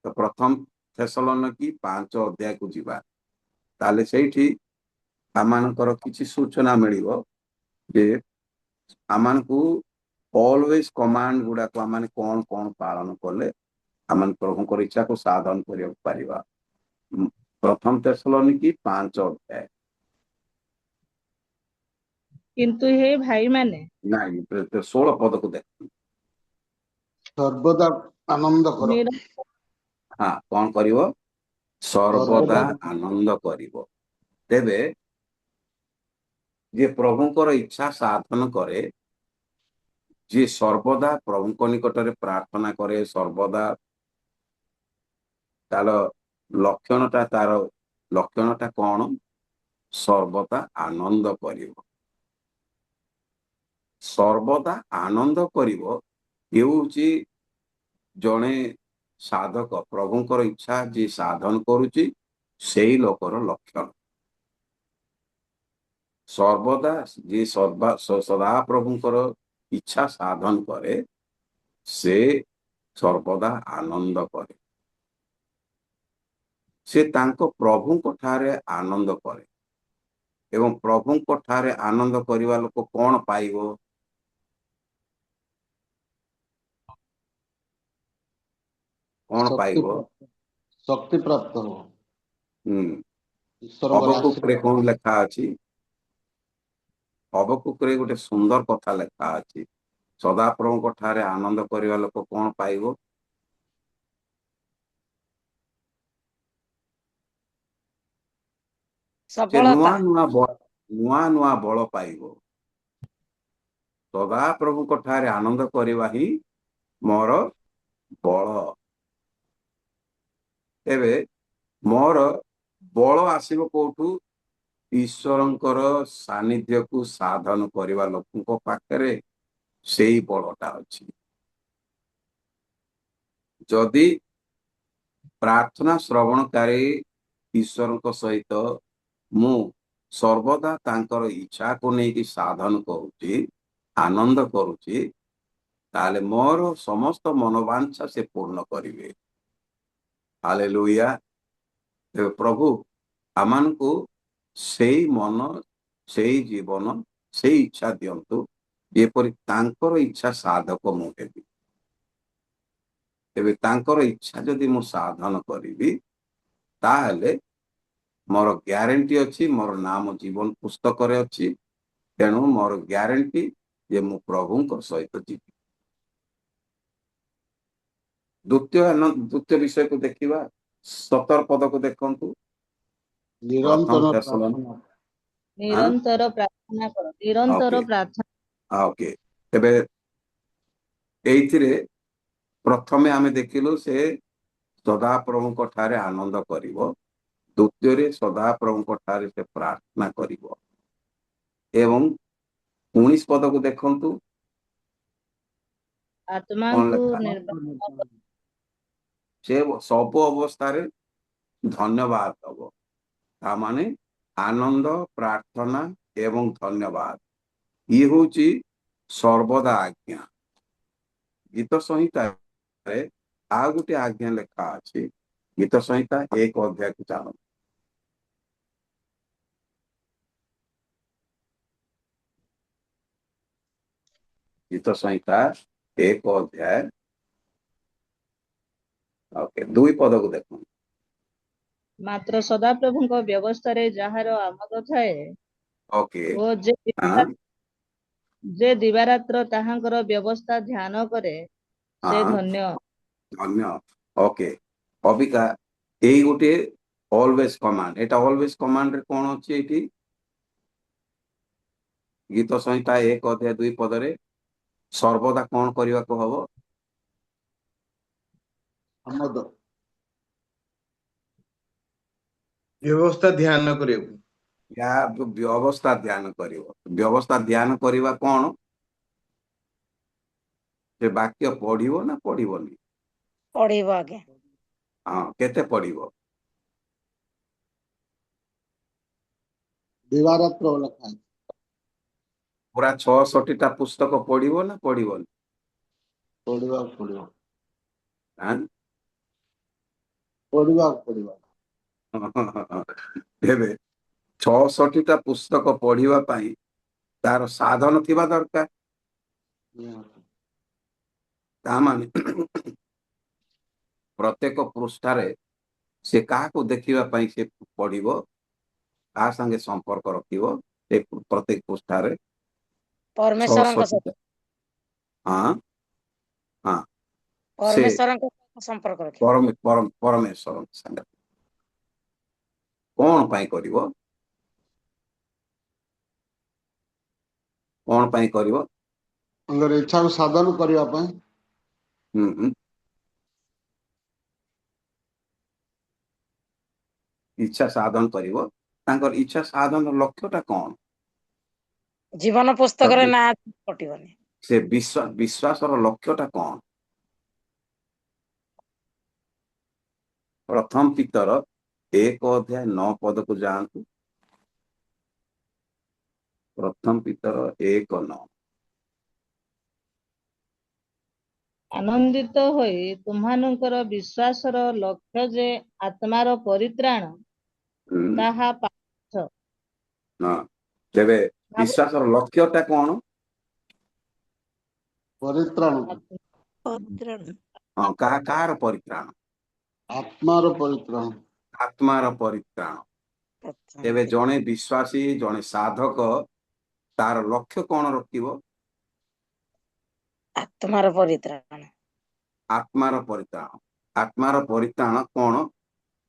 ତ ପ୍ରଥମ ଥେସଲୋନିକି 5 ଅଧ୍ୟାୟକୁ ଯିବା, ତାହେଲେ ସେଇଠି ଆମମାନଙ୍କର କିଛି ସୂଚନା ମିଳିବ ଯେ ଆମମାନଙ୍କୁ ଅଲୱେଜ କମାଣ୍ଡ ଗୁଡାକ ଆମେ କଣ କଣ ପାଳନ କଲେ ଆମେ ପ୍ରଭୁଙ୍କର ଇଚ୍ଛାକୁ ସାଧନ କରିବାକୁ ପାରିବା। ପ୍ରଥମ ଥେସଲୋନିକି 5 ଅଧ୍ୟାୟ। କିନ୍ତୁ ହେ ଭାଇମାନେ, ନାଇଁ 16 ପଦକୁ ଦେଖ। ସର୍ବଦା ଆନନ୍ଦ କର। ହଁ, କଣ କରିବ? ସର୍ବଦା ଆନନ୍ଦ କରିବ। ତେବେ ଯିଏ ପ୍ରଭୁଙ୍କର ଇଚ୍ଛା ସାଧନ କରେ, ଯିଏ ସର୍ବଦା ପ୍ରଭୁଙ୍କ ନିକଟରେ ପ୍ରାର୍ଥନା କରେ, ସର୍ବଦା ତାର ଲକ୍ଷଣଟା କଣ? ସର୍ବଦା ଆନନ୍ଦ କରିବ। ସର୍ବଦା ଆନନ୍ଦ କରିବ ହେଉଛି ଜଣେ ସାଧକ ପ୍ରଭୁଙ୍କର ଇଚ୍ଛା ଯିଏ ସାଧନ କରୁଛି ସେଇ ଲୋକର ଲକ୍ଷଣ। ସର୍ବଦା ଯିଏ ସଦା ପ୍ରଭୁଙ୍କର ଇଚ୍ଛା ସାଧନ କରେ ସେ ସର୍ବଦା ଆନନ୍ଦ କରେ। ସେ ତାଙ୍କ ପ୍ରଭୁଙ୍କ ଠାରେ ଆନନ୍ଦ କରେ ଏବଂ ପ୍ରଭୁଙ୍କ ଠାରେ ଆନନ୍ଦ କରିବା ଲୋକ କଣ ପାଇବ? କଣ ପାଇବ? ଶକ୍ତି ପ୍ରାପ୍ତ ହବ। ଈଶ୍ୱରଙ୍କର ହବକୁକରେ ଆଶୀର୍ବାଦ। କଣ ଲେଖା ଅଛି? ହବକୁକରେ ଗୋଟେ ସୁନ୍ଦର କଥା ଲେଖା ଅଛି। ସଦାପ୍ରଭୁଙ୍କ ଠାରେ ଆନନ୍ଦ କରିବା ଲୋକ କଣ ପାଇବ? ସେ ନୂଆ ନୂଆ ବଳ ପାଇବ। ସଦାପ୍ରଭୁଙ୍କ ଠାରେ ଆନନ୍ଦ କରିବା ହିଁ ମୋର ବଳ। ଏବେ ମୋର ବଳ ଆସିବ କୋଉଠୁ? ଈଶ୍ୱରଙ୍କର ସାନ୍ନିଧ୍ୟକୁ ସାଧନ କରିବା ଲୋକଙ୍କ ପାଖରେ ସେଇ ବଳଟା ଅଛି। ଯଦି ପ୍ରାର୍ଥନା ଶ୍ରବଣକାରୀ ଈଶ୍ୱରଙ୍କ ସହିତ ମୁଁ ସର୍ବଦା ତାଙ୍କର ଇଚ୍ଛାକୁ ନେଇକି ସାଧନ କରୁଛି, ଆନନ୍ଦ କରୁଛି, ତାହେଲେ ମୋର ସମସ୍ତ ମନୋବାଞ୍ଛା ସେ ପୂର୍ଣ୍ଣ କରିବେ। ହାଲେଲୁୟା। ତେବେ ପ୍ରଭୁ ଆମମାନଙ୍କୁ ସେଇ ମନ, ସେଇ ଜୀବନ, ସେଇ ଇଚ୍ଛା ଦିଅନ୍ତୁ ଯେପରି ତାଙ୍କର ଇଚ୍ଛା ସାଧକ ମୁଁ ହେବି। ତେବେ ତାଙ୍କର ଇଚ୍ଛା ଯଦି ମୁଁ ସାଧନ କରିବି ତାହେଲେ ମୋର ଗ୍ୟାରେଣ୍ଟି ଅଛି, ମୋର ନାମ ଜୀବନ ପୁସ୍ତକରେ ଅଛି। ତେଣୁ ମୋର ଗ୍ୟାରେଣ୍ଟି ଯେ ମୁଁ ପ୍ରଭୁଙ୍କ ସହିତ ଯିବି। ଦ୍ୱିତୀୟ ବିଷୟକୁ ଦେଖିବା। 17 ପଦକୁ ଦେଖନ୍ତୁ। ନିରନ୍ତର ପ୍ରାର୍ଥନା। ନିରନ୍ତର ପ୍ରାର୍ଥନା କର। ନିରନ୍ତର ପ୍ରାର୍ଥନା। ଓକେ। ତେବେ ଏଇଥିରେ ପ୍ରଥମେ ଆମେ ଦେଖିଲୁ ସେ ସଦାପ୍ରଭୁଙ୍କ ଠାରେ ଆନନ୍ଦ କରିବ। ଦ୍ୱିତୀୟରେ ସଦାପ୍ରଭୁଙ୍କ ଠାରେ ସେ ପ୍ରାର୍ଥନା କରିବ। ଏବଂ 19 ପଦକୁ ଦେଖନ୍ତୁ। ଆତ୍ମାଙ୍କୁ ସେ ସବୁ ଅବସ୍ଥାରେ ଧନ୍ୟବାଦ ଦବ। ତାମାନେ ଆନନ୍ଦ, ପ୍ରାର୍ଥନା ଏବଂ ଧନ୍ୟବାଦ ଇଏ ହଉଛି ସର୍ବଦା ଆଜ୍ଞା। ଗୀତ ସଂହିତାରେ ଆଉ ଗୋଟେ ଆଜ୍ଞା ଲେଖା ଅଛି। ଗୀତ ସଂହିତା 1 ଅଧ୍ୟାୟକୁ ଚାଲ। ଗୀତ ସଂହିତା 1 ଅଧ୍ୟାୟ 2 ପଦକୁ ଦେଖନ୍ତୁ। ମାତ୍ର ସଦାପ୍ରଭୁଙ୍କ ବ୍ୟବସ୍ଥାରେ ଯାହାର ଆମୋଦ ଥାଏ ଓ ଯେ ଦିବାରାତ୍ର ତାହାଙ୍କର ବ୍ୟବସ୍ଥା ଧ୍ୟାନ କରେ ସେ ଧନ୍ୟ। ଓକେ। ଅବିକା ଏଇ ଗୋଟେ ଅଲୱେଜ କମାଣ୍ଡ। এটা ଅଲୱେଜ କମାଣ୍ଡରେ କଣ ଅଛି ଏଇଠି? ଗୀତ ସଂହିତା 1 ଅଧ୍ୟାୟ 2 ପଦରେ ସର୍ବଦା କଣ କରିବାକୁ ହବ? ଆମୋଦ। ବ୍ୟବସ୍ଥା ଧ୍ୟାନ କରିବାକୁ। ବ୍ୟବସ୍ଥା ଧ୍ୟାନ କରିବ। ବ୍ୟବସ୍ଥା ଧ୍ୟାନ କରିବା କଣ? ସେ ବାକ୍ୟ ପଢିବ ନା ପଢିବନି? ପଢିବ ଆଜ୍ଞା। ହଁ, କେତେ ପଢିବ? ଦିବାରାତ୍ର ଲେଖା। ପୁରା 66ଟା ପୁସ୍ତକ ପଢିବ ନା ପଢିବନି? ପଢିବାକୁ ପଡିବ। ପଢିବାକୁ ପଡିବ। ଏବେ 66ଟା ପୁସ୍ତକ ପଢିବା ପାଇଁ ତାର ସାଧନ ଥିବା ଦରକାର। ତାମାନେ ପ୍ରତ୍ୟେକ ପୃଷ୍ଠାରେ ସେ କାହାକୁ ଦେଖିବା ପାଇଁ ସେ ପଢିବ, କାହା ସାଙ୍ଗେ ସମ୍ପର୍କ ରଖିବ ସେ ପ୍ରତ୍ୟେକ ପୃଷ୍ଠାରେ? ପରମେଶ୍ୱରଙ୍କ ସହିତ। ପରମେଶ୍ୱରଙ୍କ ସମ୍ପର୍କ ରଖିବ। ପରମେଶ୍ୱରଙ୍କ ସାଙ୍ଗେ କଣ ପାଇଁ କରିବ? କଣ ପାଇଁ କରିବ? ତାଙ୍କର ଇଚ୍ଛାକୁ ସାଧନ କରିବା ପାଇଁ। ଇଚ୍ଛା ସାଧନ କରିବ। ତାଙ୍କର ଇଚ୍ଛା ସାଧନର ଲକ୍ଷ୍ୟଟା କଣ? ଜୀବନ ପୁସ୍ତକରେ ନାଁ କଟିବନି। ସେ ବିଶ୍ୱାସର ଲକ୍ଷ୍ୟଟା କଣ? प्रथम पीतर 1:9 को जातु। प्रथम पीतर 1:9। ଆନନ୍ଦିତ ହୋଇ ତୁମ୍ଭମାନଙ୍କର ବିଶ୍ୱାସର ଲକ୍ଷ୍ୟ ଯେ ଆତ୍ମାର ପରିତ୍ରାଣ ତାହା ପାଉଛ। ତେବେ ବିଶ୍ୱାସର ଲକ୍ଷ୍ୟଟା କଣ? ପରିତ୍ରାଣ, କାହାର ପରିତ୍ରାଣ? ଆତ୍ମାର ପରିତ୍ରାଣ। ଆତ୍ମାର ପରିତ୍ରାଣ। ତେବେ ଜଣେ ବିଶ୍ୱାସୀ, ଜଣେ ସାଧକ ତାର ଲକ୍ଷ୍ୟ କଣ ରଖିବ? ଆତ୍ମାର ପରିତ୍ରାଣ। ଆତ୍ମାର ପରିତ୍ରାଣ। ଆତ୍ମାର ପରିତ୍ରାଣ କଣ?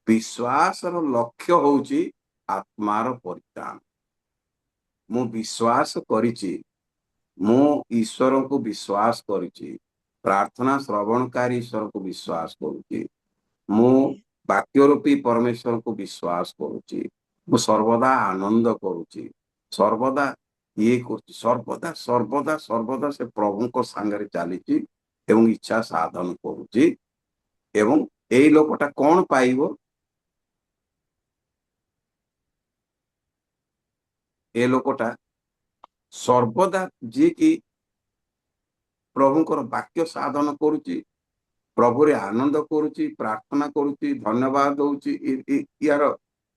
ବିଶ୍ୱାସର ଲକ୍ଷ୍ୟ ହଉଛି ଆତ୍ମାର ପରିତ୍ରାଣ। ମୁଁ ବିଶ୍ୱାସ କରିଛି, ମୁଁ ଈଶ୍ୱରଙ୍କୁ ବିଶ୍ୱାସ କରିଛି, ପ୍ରାର୍ଥନା ଶ୍ରବଣକାରୀ ଈଶ୍ୱରଙ୍କୁ ବିଶ୍ୱାସ କରୁଛି, ମୁଁ ବାକ୍ୟ ରୂପୀ ପରମେଶ୍ୱରଙ୍କୁ ବିଶ୍ୱାସ କରୁଛି, ମୁଁ ସର୍ବଦା ଆନନ୍ଦ କରୁଛି, ସର୍ବଦା ଇଏ କରୁଛି, ସର୍ବଦା ସର୍ବଦା ସର୍ବଦା ସେ ପ୍ରଭୁଙ୍କ ସାଙ୍ଗରେ ଚାଲିଛି ଏବଂ ଇଚ୍ଛା ସାଧନ କରୁଛି। ଏବଂ ଏଇ ଲୋକଟା କଣ ପାଇବ? ଏ ଲୋକଟା ସର୍ବଦା ଯିଏକି ପ୍ରଭୁଙ୍କର ବାକ୍ୟ ସାଧନ କରୁଛି, ପ୍ରଭୁରେ ଆନନ୍ଦ କରୁଛି, ପ୍ରାର୍ଥନା କରୁଛି, ଧନ୍ୟବାଦ ଦଉଛି, ୟାର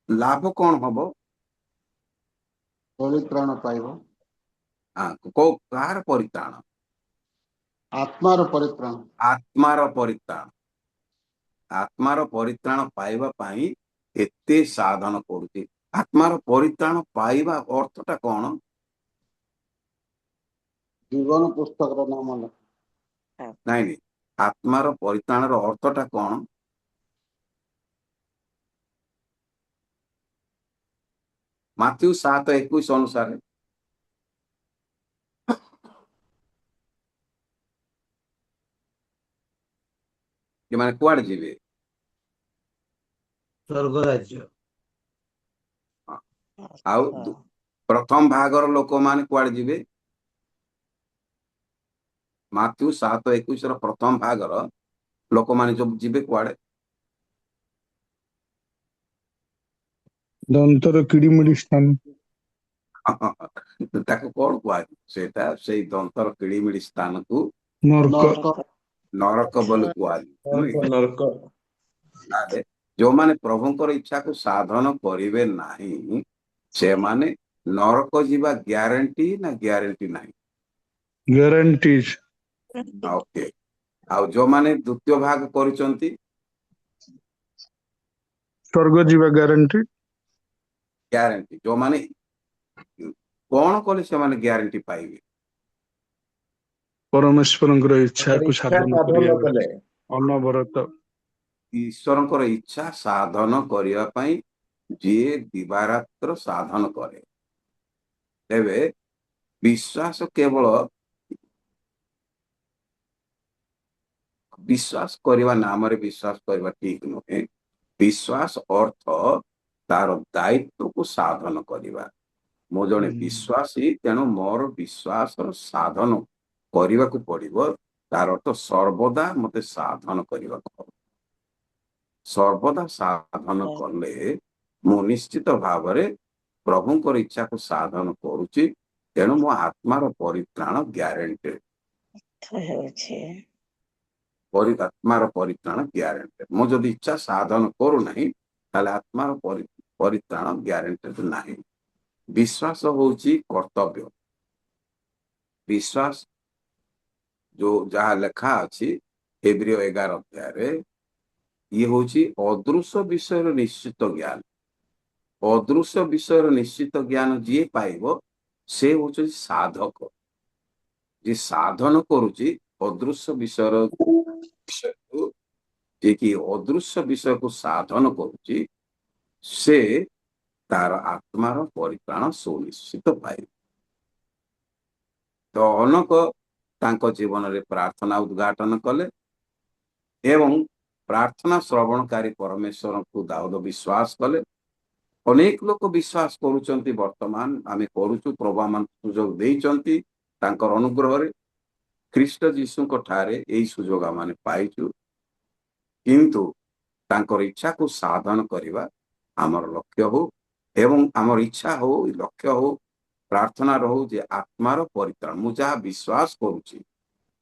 ଲାଭ କଣ ହବ? ପରିତ୍ରାଣ ପାଇବ। କାହାର ପରିତ୍ରାଣ? ଆତ୍ମାର ପରିତ୍ରାଣ। ଆତ୍ମାର ପରିତ୍ରାଣ। ଆତ୍ମାର ପରିତ୍ରାଣ ପାଇବା ପାଇଁ ଏତେ ସାଧନ କରୁଛି। ଆତ୍ମାର ପରିତ୍ରାଣ ପାଇବା ଅର୍ଥଟା କଣ? ଜୀବନ ପୁସ୍ତକର ନାମ ଲେଖା। ନାଇଁ, ଆତ୍ମାର ପରିତ୍ରାଣର ଅର୍ଥଟା କଣ? ମାଥ୍ୟୁ 7:21 ଅନୁସାରେ ସେମାନେ କୁଆଡେ ଯିବେ? ସ୍ୱର୍ଗ ରାଜ୍ୟ। ଆଉ ପ୍ରଥମ ଭାଗର ଲୋକମାନେ କୁଆଡେ ଯିବେ? ମାଥ୍ୟୁ 7:21 ପ୍ରଥମ ଭାଗର ଲୋକମାନେ ସବୁ ଯିବେ କୁଆଡେ? ଦନ୍ତର କିଡିମିଡି ସ୍ଥାନ। ତାକୁ କଣ କୁହାଯିବ? ସେଟା ସେଇ ଦନ୍ତର କିଡିମିଡି ସ୍ଥାନକୁ ନରକ ବୋଲି କୁହାଯିବ। ଯୋଉମାନେ ପ୍ରଭୁଙ୍କର ଇଚ୍ଛାକୁ ସାଧନ କରିବେ ନାହିଁ, ସେମାନେ ନରକ ଯିବା ଗ୍ୟାରେଣ୍ଟି ନା ଗ୍ୟାରେଣ୍ଟି ନାହିଁ? ଗ୍ୟାରେଣ୍ଟି। ଓକେ। ଆଉ ଯୋଉମାନେ ଦ୍ୱିତୀୟ ଭାଗ କରିଛନ୍ତି, ସ୍ୱର୍ଗ ଯିବା ଗ୍ୟାରେଣ୍ଟି। ଗ୍ୟାରେଣ୍ଟି। ଯୋଉମାନେ କଣ କଲେ ସେମାନେ ଗ୍ୟାରେଣ୍ଟି ପାଇବେ? ପରମେଶ୍ୱରଙ୍କର ଇଚ୍ଛାକୁ ସାଧନ କରିବା, ଅନବରତ ଈଶ୍ୱରଙ୍କର ଇଚ୍ଛା ସାଧନ କରିବା ପାଇଁ ଯିଏ ଦିବାରାତ୍ର ସାଧନ କରେ। ତେବେ ବିଶ୍ୱାସ କେବଳ ବିଶ୍ୱାସ କରିବା ନାମରେ ବିଶ୍ୱାସ କରିବା ଠିକ ନୁହେଁ। ବିଶ୍ୱାସ ଅର୍ଥ ତାର ଦାୟିତ୍ୱକୁ ସାଧନ କରିବା। ମୁଁ ଜଣେ ବିଶ୍ୱାସୀ, ତେଣୁ ମୋର ବିଶ୍ୱାସର ସାଧନ କରିବାକୁ ପଡିବ। ତାର ଅର୍ଥ ସର୍ବଦା ମତେ ସାଧନ କରିବାକୁ ପଡିବ। ସର୍ବଦା ସାଧନ କଲେ ମୁଁ ନିଶ୍ଚିତ ଭାବରେ ପ୍ରଭୁଙ୍କର ଇଚ୍ଛାକୁ ସାଧନ କରୁଛି। ତେଣୁ ମୋ ଆତ୍ମାର ପରିତ୍ରାଣ ଗ୍ୟାରେଣ୍ଟେଡ। ଆତ୍ମାର ପରିତ୍ରାଣ ଗ୍ୟାରେଣ୍ଟେଡ। ମୁଁ ଯଦି ଇଚ୍ଛା ସାଧନ କରୁନାହିଁ, ତାହେଲେ ଆତ୍ମାର ପରିତ୍ରାଣ ଗ୍ୟାରେଣ୍ଟେଡ ନାହିଁ। ବିଶ୍ୱାସ ହଉଛି କର୍ତ୍ତବ୍ୟ। ବିଶ୍ୱାସ ଯୋଉ ଯାହା ଲେଖା ଅଛି ହେବ୍ରିୟ 11 ଅଧ୍ୟାୟରେ, ଇଏ ହଉଛି ଅଦୃଶ୍ୟ ବିଷୟର ନିଶ୍ଚିତ ଜ୍ଞାନ। ଅଦୃଶ୍ୟ ବିଷୟର ନିଶ୍ଚିତ ଜ୍ଞାନ ଯିଏ ପାଇବ, ସେ ହଉଛି ସାଧକ। ଯିଏ ସାଧନ କରୁଛି ଅଦୃଶ୍ୟ ବିଷୟକୁ, ଯିଏକି ଅଦୃଶ୍ୟ ବିଷୟକୁ ସାଧନ କରୁଛି, ସେ ତାର ଆତ୍ମାର ପରିତ୍ରାଣ ସୁନିଶ୍ଚିତ ପାଇବ। ତ ଅନେକ ତାଙ୍କ ଜୀବନରେ ପ୍ରାର୍ଥନା ଉଦ୍ଘାଟନ କଲେ ଏବଂ ପ୍ରାର୍ଥନା ଶ୍ରବଣକାରୀ ପରମେଶ୍ୱରଙ୍କୁ ଦାଉଦ ବିଶ୍ୱାସ କଲେ। ଅନେକ ଲୋକ ବିଶ୍ୱାସ କରୁଛନ୍ତି, ବର୍ତ୍ତମାନ ଆମେ କରୁଛୁ, ପ୍ରଭୁ ଆମକୁ ସୁଯୋଗ ଦେଇଛନ୍ତି ତାଙ୍କର ଅନୁଗ୍ରହରେ। ଖ୍ରୀଷ୍ଟ ଯୀଶୁଙ୍କ ଠାରେ ଏଇ ସୁଯୋଗ ଆମେ ପାଇଛୁ। କିନ୍ତୁ ତାଙ୍କର ଇଚ୍ଛାକୁ ସାଧନ କରିବା ଆମର ଲକ୍ଷ୍ୟ ହଉ ଏବଂ ଆମର ଇଚ୍ଛା ହଉ ଲକ୍ଷ୍ୟ ହଉ ପ୍ରାର୍ଥନା ରହୁ ଯେ ଆତ୍ମାର ପରିତ୍ରାଣ ମୁଁ ଯାହା ବିଶ୍ୱାସ କରୁଛି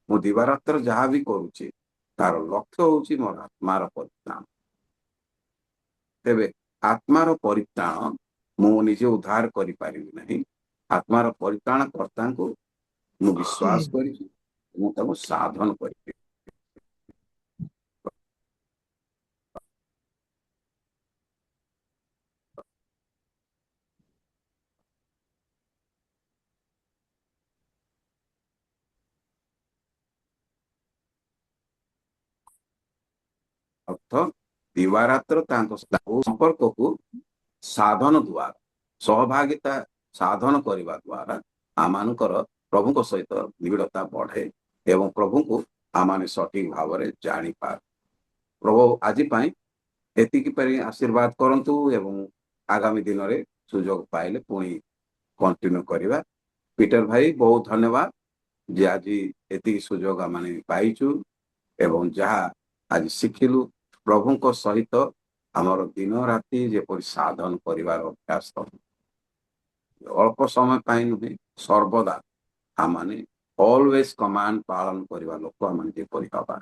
ମୁଁ ଦିବାରାତ୍ର ଯାହା ବି କରୁଛି ତାର ଲକ୍ଷ୍ୟ ହଉଛି ମୋର ଆତ୍ମାର ପରିତ୍ରାଣ। ତେବେ ଆତ୍ମାର ପରିତ୍ରାଣ ମୁଁ ନିଜେ ଉଦ୍ଧାର କରିପାରିବି ନାହିଁ। ଆତ୍ମାର ପରିତ୍ରାଣ କର୍ତ୍ତାଙ୍କୁ ମୁଁ ବିଶ୍ୱାସ କରିଛି ମୁଁ ତାକୁ ସାଧନ କରିବି। ଅର୍ଥ ଦିବାରାତ୍ର ତାଙ୍କ ସମ୍ପର୍କକୁ ସାଧନ ଦ୍ୱାରା ସହଭାଗିତା ସାଧନ କରିବା ଦ୍ୱାରା ଆମମାନଙ୍କର ପ୍ରଭୁଙ୍କ ସହିତ ନିବିଡ଼ତା ବଢ଼େ ଏବଂ ପ୍ରଭୁଙ୍କୁ ଆମମାନେ ସଠିକ ଭାବରେ ଜାଣିପାରୁ। ପ୍ରଭୁ ଆଜି ପାଇଁ ଏତିକି ପାଇଁ ଆଶୀର୍ବାଦ କରନ୍ତୁ ଏବଂ ଆଗାମୀ ଦିନରେ ସୁଯୋଗ ପାଇଲେ ପୁଣି କଣ୍ଟିନ୍ୟୁ କରିବା। ପିଟର ଭାଇ ବହୁତ ଧନ୍ୟବାଦ ଯେ ଆଜି ଏତିକି ସୁଯୋଗ ଆମେ ପାଇଛୁ ଏବଂ ଯାହା ଆଜି ଶିଖିଲୁ ପ୍ରଭୁଙ୍କ ସହିତ ଆମର ଦିନ ରାତି ଯେପରି ସାଧନ କରିବାର ଅଭ୍ୟାସ ଅଳ୍ପ ସମୟ ପାଇଁ ନୁହେଁ ସର୍ବଦା ଆମମାନେ ଅଲୱେଜ କମାଣ୍ଡ ପାଳନ କରିବା ଲୋକ ଆମେ ଯେପରି ହବା।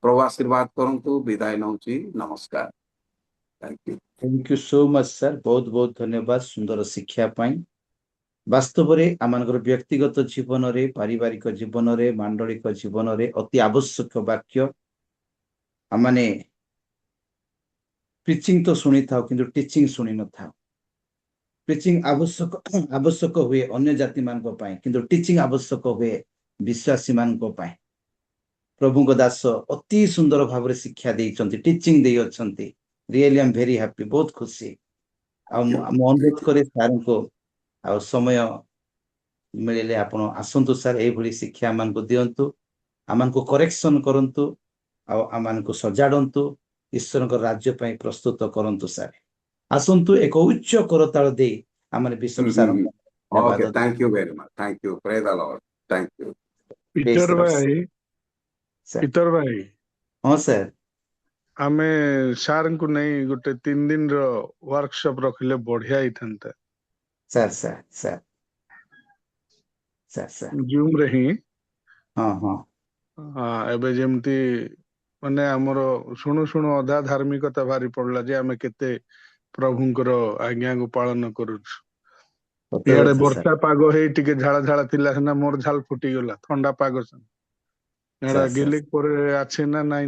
ପ୍ରଭୁ ଆଶୀର୍ବାଦ କରନ୍ତୁ। ବିଦାୟ ନେଉଛି। ନମସ୍କାର। Thank you so much sir. बहुत बहुत धन्यवाद सुंदर शिक्षा पाई। वास्तवरे आमनकर व्यक्तिगत जीवन रे पारिवारिक जीवन रे मांडलिक जीवन रे अति आवश्यक वाक्य आमने प्रीचिंग तो सुनी था किंतु टीचिंग सुनी न था। प्रीचिंग आवश्यक हुए अन्य जाति मान को पाए किंतु टीचिंग आवश्यक हुए विश्वासी मान को पाए। प्रभु को दास अति सुंदर भाव रे शिक्षा देइचंती टीचिंग देइ अछंती। Really I am very happy. बहुत खुशी अनुरोध करे सार को आ समय मिले आपण आसंतु सर ए भली शिक्षा मान को दियंतु आमान को करेक्शन करंतु आमान को सजाडंतु ईश्वर को राज्य पई प्रस्तुत करंतु सर। आसंतु एक उच्च करताल दे आमान bishop sir okay thank you very much. Thank you. Praise the Lord. Thank you. Peter भाई हां सर आमे सार को नहीं गोटे 3 दिन रो वर्कशॉप रखले बढ़िया ही थंता sir sir sir sir sir Zoom रे ही हां हां हां एबे जेमती माने हमरो सुनु सुनु अधा धार्मिकता भारी पड़ला जे आमे केते प्रभुंकर आज्ञा को पालन करूछ। इयाडे वर्षा पाग हे टिके झाळा झाळा थिला ना मोर झाल फुटी गला ठंडा पाग सन एडा गेलिक परे आछे ना नाइ